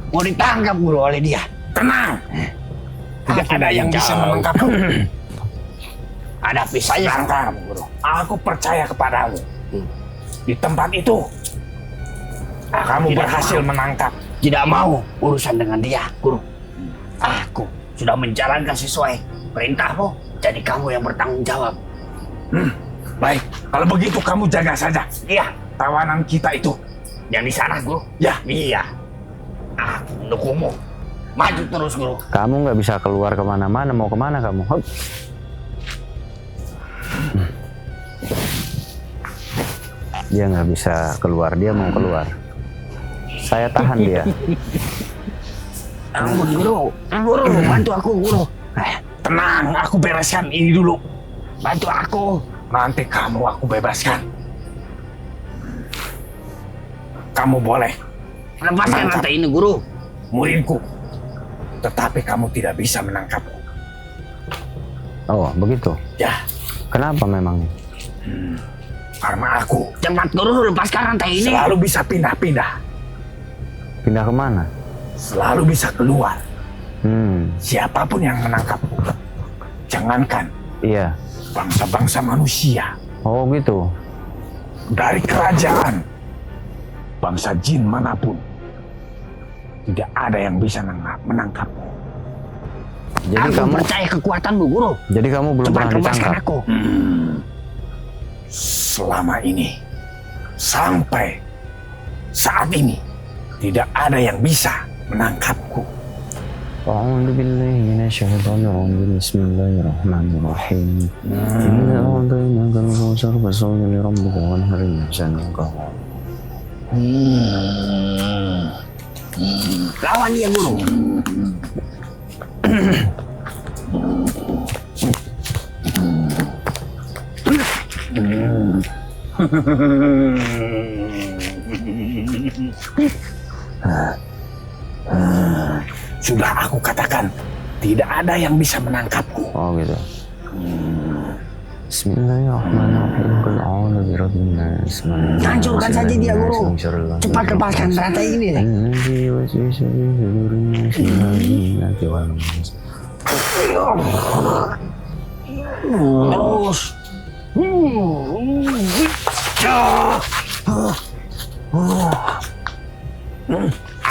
mau ditangkap guru oleh dia. Tenang, tidak Aku ada yang bisa jauh. menangkapku. Hadapi saya Sedangkan guru. aku percaya kepadamu. Di tempat itu, kamu Tidak berhasil mau. menangkap. Tidak mau urusan dengan dia, guru. Aku sudah menjalankan sesuai perintahmu. Jadi kamu yang bertanggung jawab. Baik, kalau begitu kamu jaga saja Iya, tawanan kita itu. yang di sana guru. Ya, Iya. Aku mendukungmu. Maju terus guru. Kamu nggak bisa keluar kemana-mana. Mau kemana kamu? Hup. Dia nggak bisa keluar. Dia mau keluar. Saya tahan dia. Ampun guru. Guru, bantu aku guru. tenang, aku bereskan ini dulu. Bantu aku. Nanti kamu aku bebaskan. Kamu boleh Lepaskan Mantap. rantai ini guru. muridku, tetapi kamu tidak bisa menangkapku. Oh, begitu. Ya, Kenapa memangnya? karena aku Cepat guru, lepaskan rantai ini. selalu bisa pindah-pindah, Pindah kemana? selalu bisa keluar. Siapapun yang menangkapku, jangankan Iya. bangsa-bangsa manusia, Oh, gitu. dari kerajaan, bangsa jin manapun, tidak ada yang bisa menangkapku. Jadi Aku kamu percaya kekuatanmu guru. belum Cepat pernah lepaskan ditangkap. aku. selama ini, sampai saat ini, tidak ada yang bisa menangkapku. أعوذ بالله من الشيطان الرجيم بسم الله الرحمن الرحيم إنا أعطيناك الكوثر فصل لربك وانحر شانك Lawan dia, Guru. Sudah aku katakan, tidak ada yang bisa menangkapku. Oh gitu. Bismillahirrahmanirrahim. Qul a'udzu birabbin nas. Hancurkan saja dia, Guru. Cepat lepaskan rantai ini. Terus.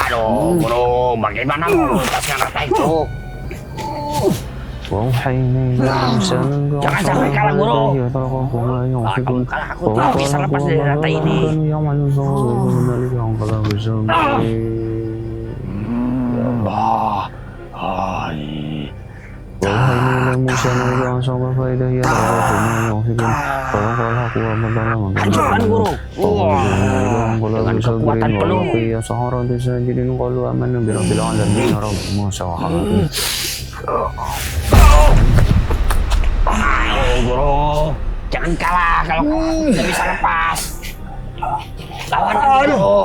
Aduh, Guru, bagaimana mau melepaskan rantai itu? Jangan sampai kalah, Guru. Kalau kalah, aku tahu bisa lepas dari rantai ini. Hancurkan, Guru. Dengan kekuatan penuh. Ayo, Guru, jangan kalah. Kalau kalah tidak bisa lepas. Lawan lagi, Guru.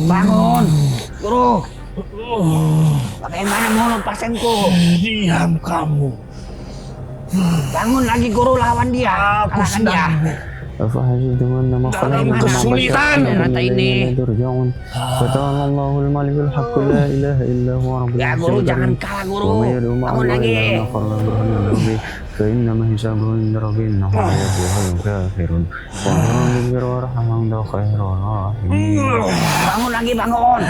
Bangun, Guru. Bagaimana mau lepaskanku? Diam kamu. Bangun lagi, Guru, lawan dia. Kalahkan dia. Dalam kesulitan rantai ini. Ya, Guru, jangan kalah, Guru. Bangun lagi. Bangun lagi, bangun.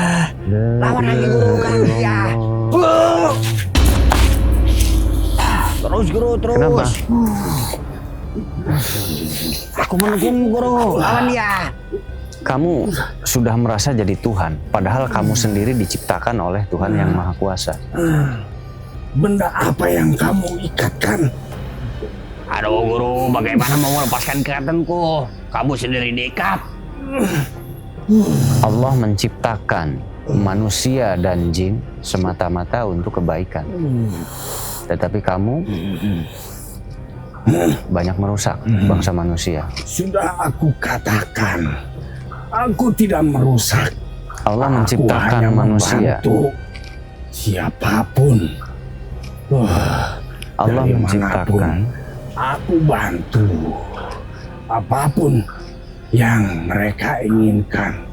Lawan lagi, Guru, kalahkan dia. Terus, Guru, terus. Kenapa? Aku menunggumu, Guru. Lawan dia. Kamu sudah merasa jadi Tuhan, padahal kamu sendiri diciptakan oleh Tuhan yang Maha Kuasa. Benda apa yang kamu ikatkan? Aduh, Guru, bagaimana mau melepaskan ikatanku? Kamu sendiri diikat. Allah menciptakan manusia dan jin semata-mata untuk kebaikan. Tetapi kamu banyak merusak bangsa manusia. Sudah aku katakan, aku tidak merusak. Allah Aku menciptakan hanya manusia. membantu siapapun. Allah Dari menciptakan. manapun, aku bantu apapun yang mereka inginkan.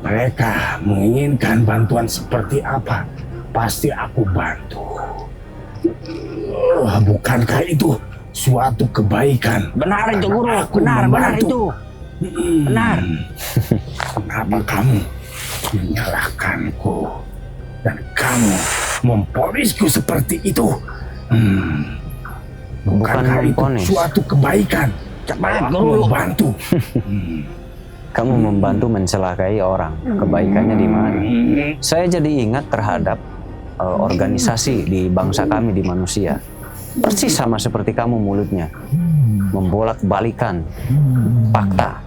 Mereka menginginkan bantuan seperti apa, pasti aku bantu. Bukankah itu suatu kebaikan? Benar itu, Guru. Aku Benar membantu. itu. Benar. Kenapa kamu menyalahkanku dan kamu memponisku seperti itu? Bukankah itu memponis. suatu kebaikan? Cepat, Aku Guru. membantu. Kamu membantu mencelakai orang. Kebaikannya di mana? Saya jadi ingat terhadap organisasi di bangsa kami, di manusia. Persis sama seperti kamu mulutnya. Membolak-balikan fakta.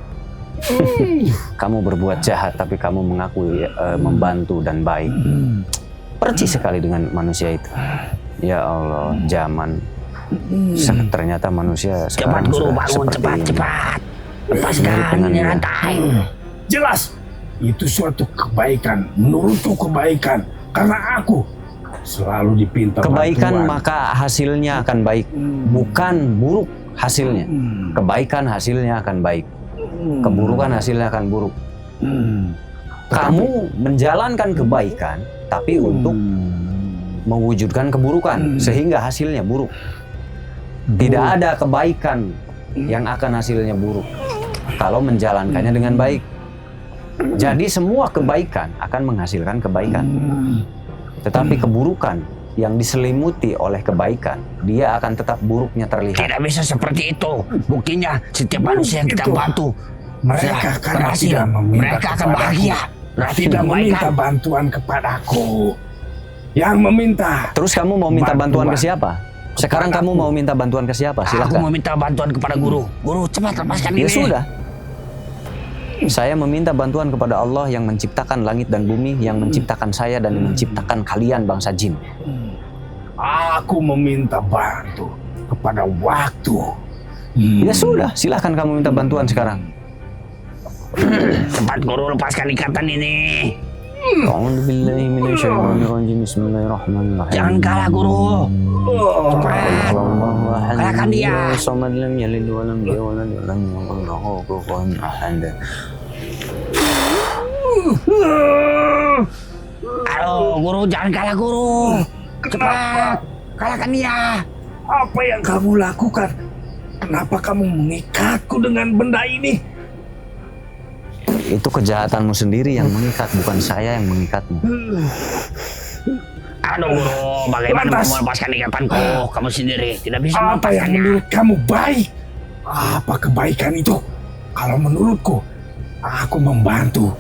Kamu berbuat jahat tapi kamu mengaku membantu dan baik. Persis sekali dengan manusia itu. Ya Allah, zaman ternyata manusia Cepat, sekarang Guru, sudah bangun. seperti Cepat, ini. cepat. Mirip Lepaskan dengan ini dia. rantai. Jelas, itu suatu kebaikan. Menurutku kebaikan. Karena aku selalu dipinta Kebaikan bantuan. maka hasilnya akan baik, bukan buruk hasilnya. Kebaikan hasilnya akan baik, keburukan hasilnya akan buruk. Kamu menjalankan kebaikan, tapi untuk mewujudkan keburukan, sehingga hasilnya buruk. Tidak ada kebaikan yang akan hasilnya buruk kalau menjalankannya dengan baik. Jadi semua kebaikan akan menghasilkan kebaikan. Tetapi keburukan yang diselimuti oleh kebaikan, dia akan tetap buruknya terlihat. Tidak bisa seperti itu. Buktinya setiap manusia yang kita Itu. bantu Mereka sudah karena berhasil. tidak meminta Mereka akan kepadaku. bahagia. Berarti Tidak meminta kebaikan. bantuan kepadaku. Yang meminta. Terus kamu mau minta bantuan ke Bantuan. siapa? Sekarang kamu mau minta bantuan ke siapa? Aku Silakan. mau minta bantuan kepada guru. Guru, cepat lepaskan Ya ini. sudah. Saya meminta bantuan kepada Allah yang menciptakan langit dan bumi, yang menciptakan saya dan menciptakan kalian bangsa jin. Aku meminta bantu kepada waktu. Ya sudah, silahkan kamu minta bantuan sekarang. Cepat guru, lepaskan ikatan ini. A'udzubillahi minasyaitonirrajim. Bismillahirrahmanirrahim. Jangan kalah guru. Cepat. Kalahkan dia. Samad lam yalid wa lam yulad wa lam yakul lahu kufuwan ahad. Aduh, guru, jangan kalah guru. Cepat, kalahkan dia. Apa yang kamu lakukan? Kenapa kamu mengikatku dengan benda ini? Itu kejahatanmu sendiri yang mengikat, bukan saya yang mengikatmu. Aduh guru, bagaimana Lantas. kamu melepaskan ikatanku? Kamu sendiri tidak bisa Apa yang melepaskannya. menurut kamu baik? Apa kebaikan itu? Kalau menurutku, aku membantu.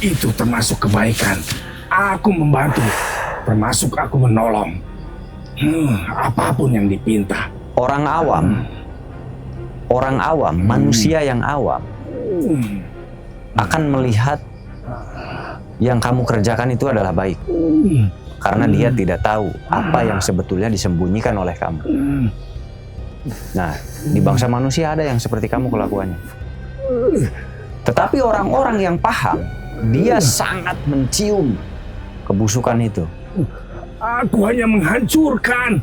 Itu termasuk kebaikan. Aku membantu, termasuk aku menolong. Apapun yang dipinta. Orang awam, manusia yang awam akan melihat yang kamu kerjakan itu adalah baik. Karena dia tidak tahu apa yang sebetulnya disembunyikan oleh kamu. Nah, di bangsa manusia ada yang seperti kamu kelakuannya. Tetapi orang-orang yang paham, dia sangat mencium kebusukan itu. Aku hanya menghancurkan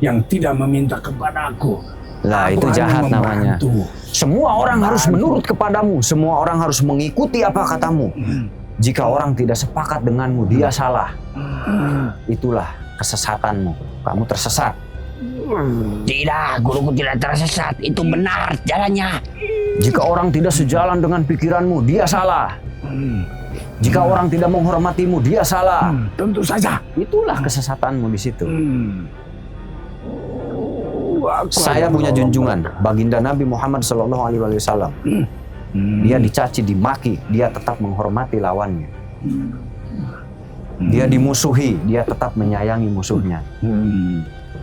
yang tidak meminta kepadaku. Lah, Aku itu hanya jahat namanya. membantu. Semua orang harus menurut kepadamu, semua orang harus mengikuti apa katamu. Jika orang tidak sepakat denganmu, dia salah. Itulah kesesatanmu. Kamu tersesat. Tidak, guruku tidak tersesat. Itu benar jalannya. Jika orang tidak sejalan dengan pikiranmu, dia salah. Jika orang tidak menghormatimu, dia salah. Tentu saja. Itulah kesesatanmu di situ. Aku Saya hanya punya menolong junjungan, baginda Nabi Muhammad SAW. Dia dicaci, dimaki, dia tetap menghormati lawannya. Dia dimusuhi, dia tetap menyayangi musuhnya.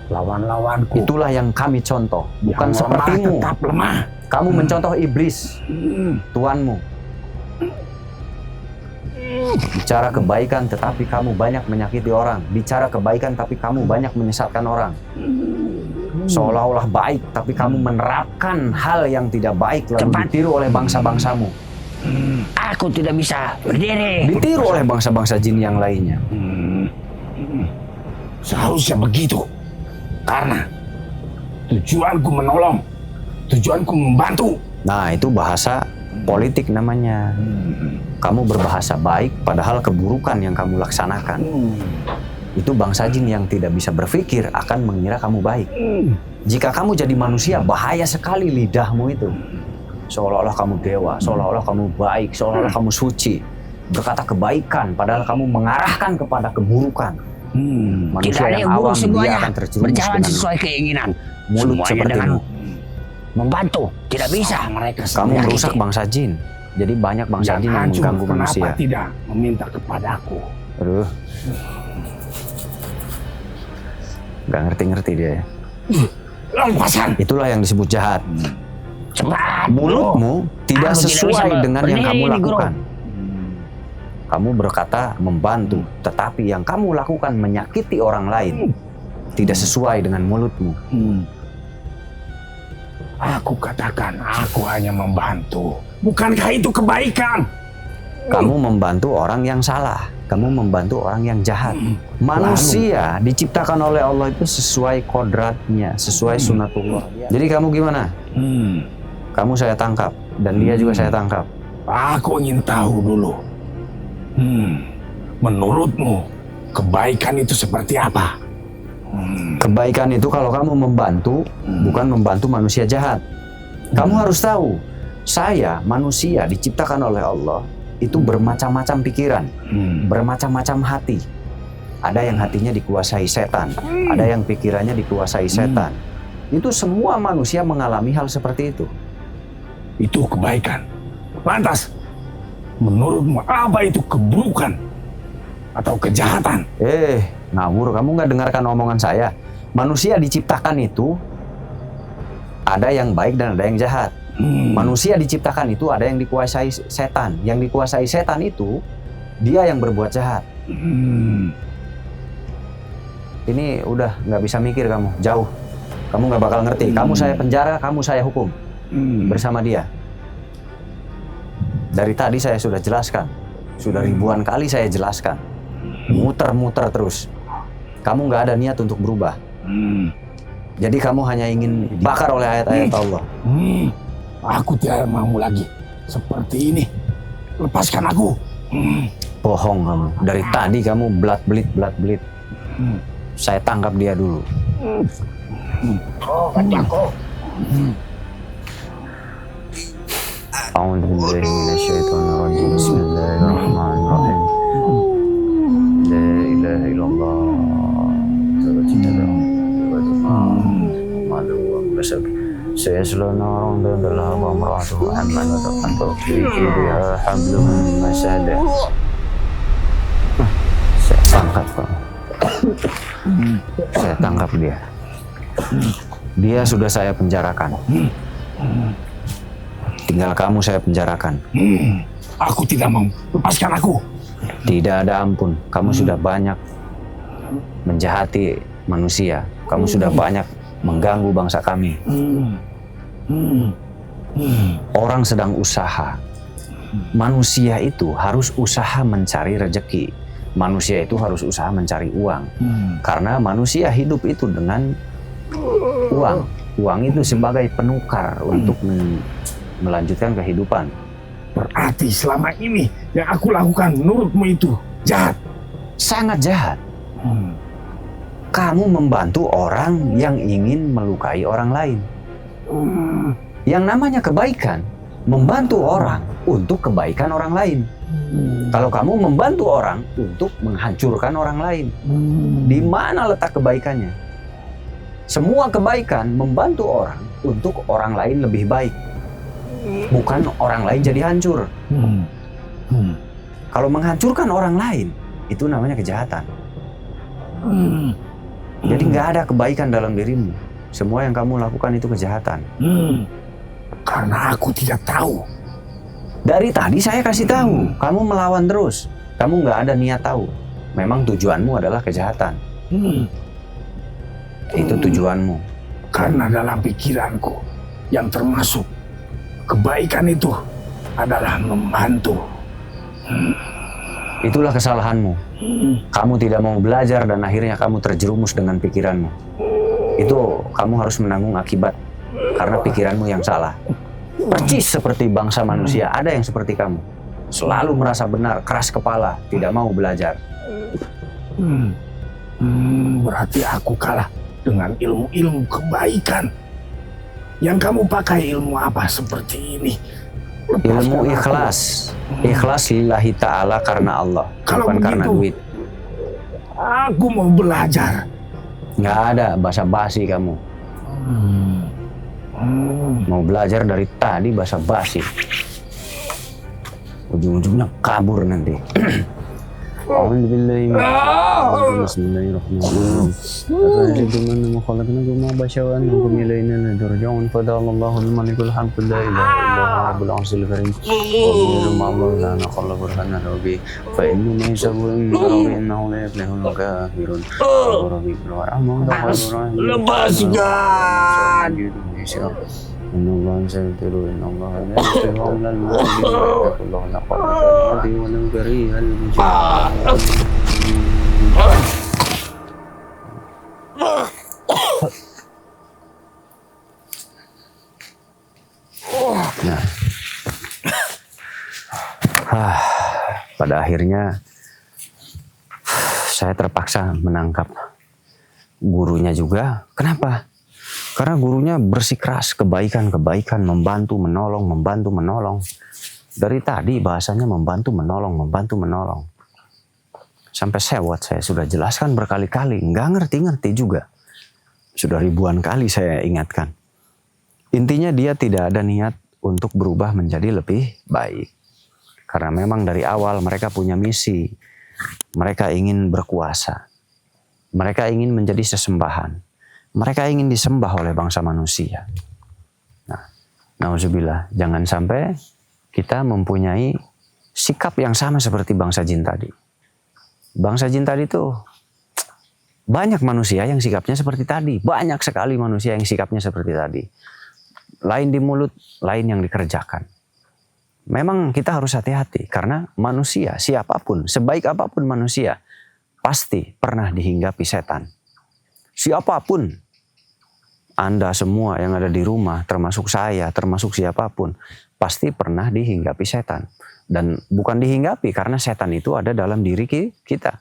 Lawan-lawanku Itulah yang kami contoh, bukan yang lemah sepertimu. tetap lemah. Kamu mencontoh iblis, tuanmu. Bicara kebaikan tetapi kamu banyak menyakiti orang. Bicara kebaikan tapi kamu banyak menyesatkan orang. Seolah-olah baik tapi kamu menerapkan hal yang tidak baik lalu Cepat. ditiru oleh bangsa-bangsamu. Aku tidak bisa berdiri. Ditiru oleh bangsa-bangsa jin yang lainnya. Seharusnya begitu. Karena tujuanku menolong, tujuanku membantu. Nah, itu bahasa politik namanya. Kamu berbahasa baik padahal keburukan yang kamu laksanakan. Itu bangsa jin yang tidak bisa berpikir akan mengira kamu baik. Jika kamu jadi manusia, bahaya sekali lidahmu itu. Seolah-olah kamu dewa, seolah-olah kamu baik, seolah-olah kamu suci. Berkata kebaikan, padahal kamu mengarahkan kepada keburukan. Tidak Manusia ada yang yang buruk awam, dia semuanya. akan terjerumus Berjalan dengan sesuai keinginan. mulut Semuanya sepertimu. dengan membantu. Tidak bisa. Mereka Kamu Menyakiti. merusak bangsa jin. Jadi banyak bangsa jin yang hancur, mengganggu kenapa manusia. tidak meminta kepadaku? Aduh. Gak ngerti-ngerti dia ya. Lepaskan. Itulah yang disebut jahat. Cepat. Mulutmu tidak Aku tidak sesuai bisa dengan yang berdiri kamu nih, Guru. lakukan. Kamu berkata membantu, tetapi yang kamu lakukan menyakiti orang lain. Tidak sesuai dengan mulutmu. Aku katakan, aku hanya membantu. Bukankah itu kebaikan? Kamu membantu orang yang salah. Kamu membantu orang yang jahat. Manusia diciptakan oleh Allah itu sesuai kodratnya, sesuai sunatullah. Jadi kamu gimana? Kamu saya tangkap, dan dia juga saya tangkap. Aku ingin tahu dulu. Menurutmu, kebaikan itu seperti apa? Kebaikan itu kalau kamu membantu, bukan membantu manusia jahat. Kamu harus tahu, saya manusia diciptakan oleh Allah itu bermacam-macam pikiran, bermacam-macam hati. ada yang hatinya dikuasai setan, ada yang pikirannya dikuasai setan. Itu semua manusia mengalami hal seperti itu. Itu kebaikan. Lantas, menurutmu apa itu keburukan atau kejahatan? Ngawur, kamu nggak dengarkan omongan saya. Manusia diciptakan itu ada yang baik dan ada yang jahat. Manusia diciptakan itu ada yang dikuasai setan. Yang dikuasai setan itu dia yang berbuat jahat. Ini udah nggak bisa mikir kamu, jauh. Kamu nggak bakal ngerti. Kamu saya penjara, kamu saya hukum bersama dia. Dari tadi saya sudah jelaskan, sudah ribuan kali saya jelaskan, muter-muter terus. Kamu nggak ada niat untuk berubah. Jadi kamu hanya ingin dibakar oleh ayat-ayat Allah. Aku tidak mau lagi seperti ini. Lepaskan aku. Bohong kamu. Dari tadi kamu belat-belit. Saya tangkap dia dulu. Oh, wajahku. A'udzubillahi minasyaitonirrajim. Bismillahirrahmanirrahim. La ilaha illallah. Sayasla narang dan dalam amratuhu amman wa taqantu fi biha hablum masad. Saya tangkap kamu. Saya tangkap dia. Dia sudah saya penjarakan. Tinggal kamu saya penjarakan. Aku tidak mau. Lepaskan aku. Tidak ada ampun. Kamu sudah banyak menjahati manusia. Kamu sudah banyak mengganggu bangsa kami. Orang sedang usaha. Manusia itu harus usaha mencari rezeki. Manusia itu harus usaha mencari uang. Karena manusia hidup itu dengan uang. Uang itu sebagai penukar untuk melanjutkan kehidupan. Berarti selama ini yang aku lakukan menurutmu itu jahat. Sangat jahat. Kamu membantu orang yang ingin melukai orang lain. Yang namanya kebaikan, membantu orang untuk kebaikan orang lain. Kalau kamu membantu orang untuk menghancurkan orang lain, di mana letak kebaikannya? Semua kebaikan membantu orang untuk orang lain lebih baik, bukan orang lain jadi hancur. Kalau menghancurkan orang lain, itu namanya kejahatan. Jadi nggak ada kebaikan dalam dirimu. Semua yang kamu lakukan itu kejahatan. Karena aku tidak tahu. Dari tadi saya kasih tahu, kamu melawan terus. Kamu nggak ada niat tahu. Memang tujuanmu adalah kejahatan. Itu tujuanmu. Karena dalam pikiranku yang termasuk kebaikan itu adalah membantu. Itulah kesalahanmu. Kamu tidak mau belajar dan akhirnya kamu terjerumus dengan pikiranmu. Itu kamu harus menanggung akibat karena pikiranmu yang salah. Percis seperti bangsa manusia, ada yang seperti kamu. Selalu merasa benar, keras kepala, tidak mau belajar. Berarti aku kalah dengan ilmu-ilmu kebaikan. Yang kamu pakai ilmu apa seperti ini? Ilmu ikhlas. Ikhlas lillahi ta'ala karena Allah, Kalau bukan karena begitu, duit. Aku mau belajar. Nggak ada basa-basi kamu. Mau belajar dari tadi basa-basi. Ujung-ujungnya kabur nanti. Alhamdulillah. Bismillahirrahmanirrahim. Afajitum khalaqnakum ma bashawan wa ilayna turja'un fadallallahu al-malikul hamd la ilaha illallah rabbul arsyil karim. Wa ma'amul lana khallaqur hana rabbi fa inni maysabu rabbi innahu la yuflihul kafirun. Lepaskan. Inna Allah sayyidu inna Allah la yuhibbu al-mu'minin wa la qadra wa la kariha Nah, pada akhirnya saya terpaksa menangkap gurunya juga. Kenapa? Karena gurunya bersikeras kebaikan, membantu, menolong. Dari tadi bahasanya membantu, menolong. sampai sewot saya sudah jelaskan berkali-kali, nggak ngerti-ngerti juga. Sudah ribuan kali saya ingatkan. Intinya dia tidak ada niat untuk berubah menjadi lebih baik. Karena memang dari awal mereka punya misi. Mereka ingin berkuasa. Mereka ingin menjadi sesembahan. Mereka ingin disembah oleh bangsa manusia. Nah, nauzubillah, jangan sampai kita mempunyai sikap yang sama seperti bangsa jin tadi. Bangsa jin tadi tuh banyak manusia yang sikapnya seperti tadi. Banyak sekali manusia yang sikapnya seperti tadi. Lain di mulut, lain yang dikerjakan. Memang kita harus hati-hati karena manusia, siapapun, sebaik apapun manusia, pasti pernah dihinggapi setan. Siapapun, Anda semua yang ada di rumah, termasuk saya, termasuk siapapun, pasti pernah dihinggapi setan. Dan bukan dihinggapi karena setan itu ada dalam diri kita.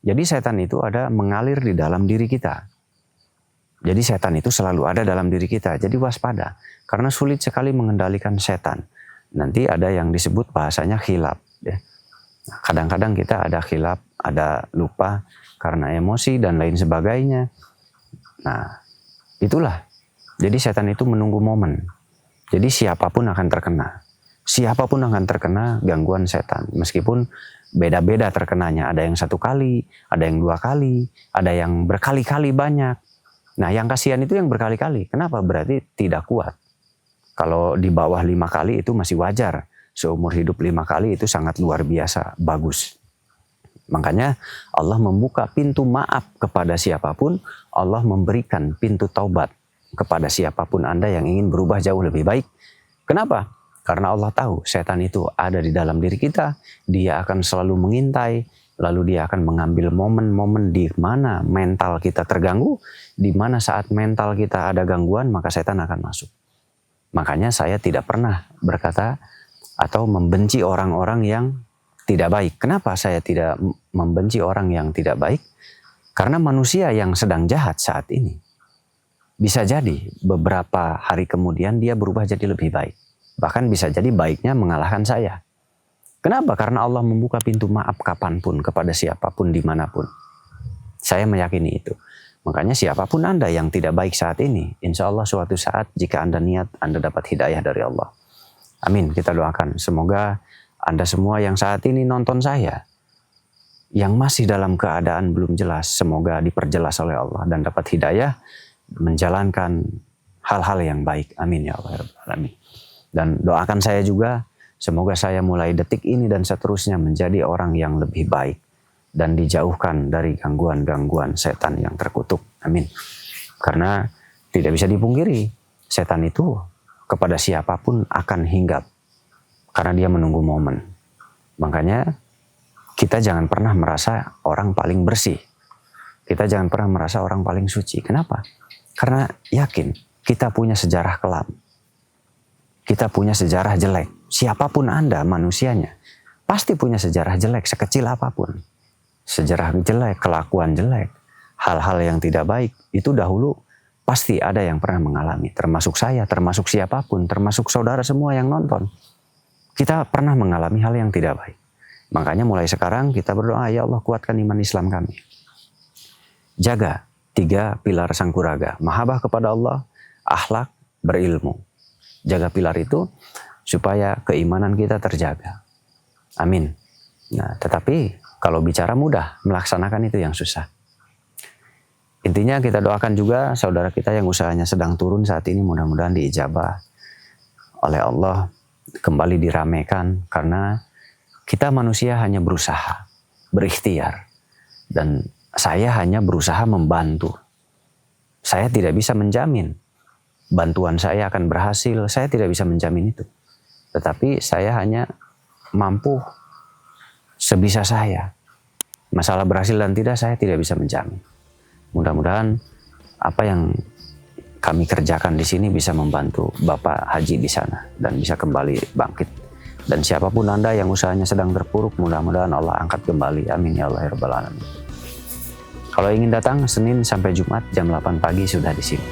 Jadi setan itu ada mengalir di dalam diri kita. Jadi setan itu selalu ada dalam diri kita. Jadi waspada. Karena sulit sekali mengendalikan setan. Nanti ada yang disebut bahasanya khilaf. Kadang-kadang kita ada khilaf, ada lupa karena emosi dan lain sebagainya. Nah, itulah. Jadi setan itu menunggu momen. Jadi siapapun akan terkena. Siapapun akan terkena gangguan setan. Meskipun beda-beda terkenanya. Ada yang 1 kali, ada yang 2 kali, ada yang berkali-kali banyak. Nah, yang kasihan itu yang berkali-kali. Kenapa? Berarti tidak kuat. Kalau di bawah 5 kali itu masih wajar. Seumur hidup 5 kali itu sangat luar biasa, bagus. Makanya Allah membuka pintu maaf kepada siapapun. Allah memberikan pintu taubat kepada siapapun Anda yang ingin berubah jauh lebih baik. Kenapa? Karena Allah tahu setan itu ada di dalam diri kita. Dia akan selalu mengintai. Lalu dia akan mengambil momen-momen di mana mental kita terganggu. Di mana saat mental kita ada gangguan, maka setan akan masuk. Makanya saya tidak pernah berkata atau membenci orang-orang yang tidak baik. Kenapa saya tidak membenci orang yang tidak baik? Karena manusia yang sedang jahat saat ini, bisa jadi beberapa hari kemudian dia berubah jadi lebih baik. Bahkan bisa jadi baiknya mengalahkan saya. Kenapa? Karena Allah membuka pintu maaf kapanpun kepada siapapun dimanapun. Saya meyakini itu. Makanya siapapun Anda yang tidak baik saat ini, insya Allah suatu saat jika Anda niat, Anda dapat hidayah dari Allah. Amin, kita doakan. Semoga Anda semua yang saat ini nonton saya, yang masih dalam keadaan belum jelas, semoga diperjelas oleh Allah dan dapat hidayah menjalankan hal-hal yang baik. Amin ya Allah. Amin. Dan doakan saya juga, semoga saya mulai detik ini dan seterusnya menjadi orang yang lebih baik. Dan dijauhkan dari gangguan-gangguan setan yang terkutuk. Amin. Karena tidak bisa dipungkiri, setan itu kepada siapapun akan hinggap. Karena dia menunggu momen. Makanya kita jangan pernah merasa orang paling bersih. Kita jangan pernah merasa orang paling suci. Kenapa? Karena yakin kita punya sejarah kelam. Kita punya sejarah jelek. Siapapun Anda manusianya, pasti punya sejarah jelek sekecil apapun. Sejarah jelek, kelakuan jelek, hal-hal yang tidak baik, itu dahulu pasti ada yang pernah mengalami. Termasuk saya, termasuk siapapun, termasuk saudara semua yang nonton. Kita pernah mengalami hal yang tidak baik. Makanya mulai sekarang kita berdoa, ya Allah kuatkan iman Islam kami. Jaga 3 pilar sangkuraga. Mahabbah kepada Allah, akhlak, berilmu. Jaga pilar itu supaya keimanan kita terjaga. Amin. Nah, tetapi kalau bicara mudah, melaksanakan itu yang susah. Intinya kita doakan juga saudara kita yang usahanya sedang turun saat ini, mudah-mudahan diijabah oleh Allah, kembali diramaikan, karena kita manusia hanya berusaha, berikhtiar. Dan saya hanya berusaha membantu. Saya tidak bisa menjamin bantuan saya akan berhasil, saya tidak bisa menjamin itu. Tetapi saya hanya mampu sebisa saya. Masalah berhasil dan tidak, saya tidak bisa menjamin. Mudah-mudahan apa yang kami kerjakan di sini bisa membantu Bapak Haji di sana dan bisa kembali bangkit. Dan siapapun Anda yang usahanya sedang terpuruk, mudah-mudahan Allah angkat kembali. Amin ya Allah ya Rabbal Alamin. Kalau ingin datang Senin sampai Jumat jam 8 pagi sudah di sini.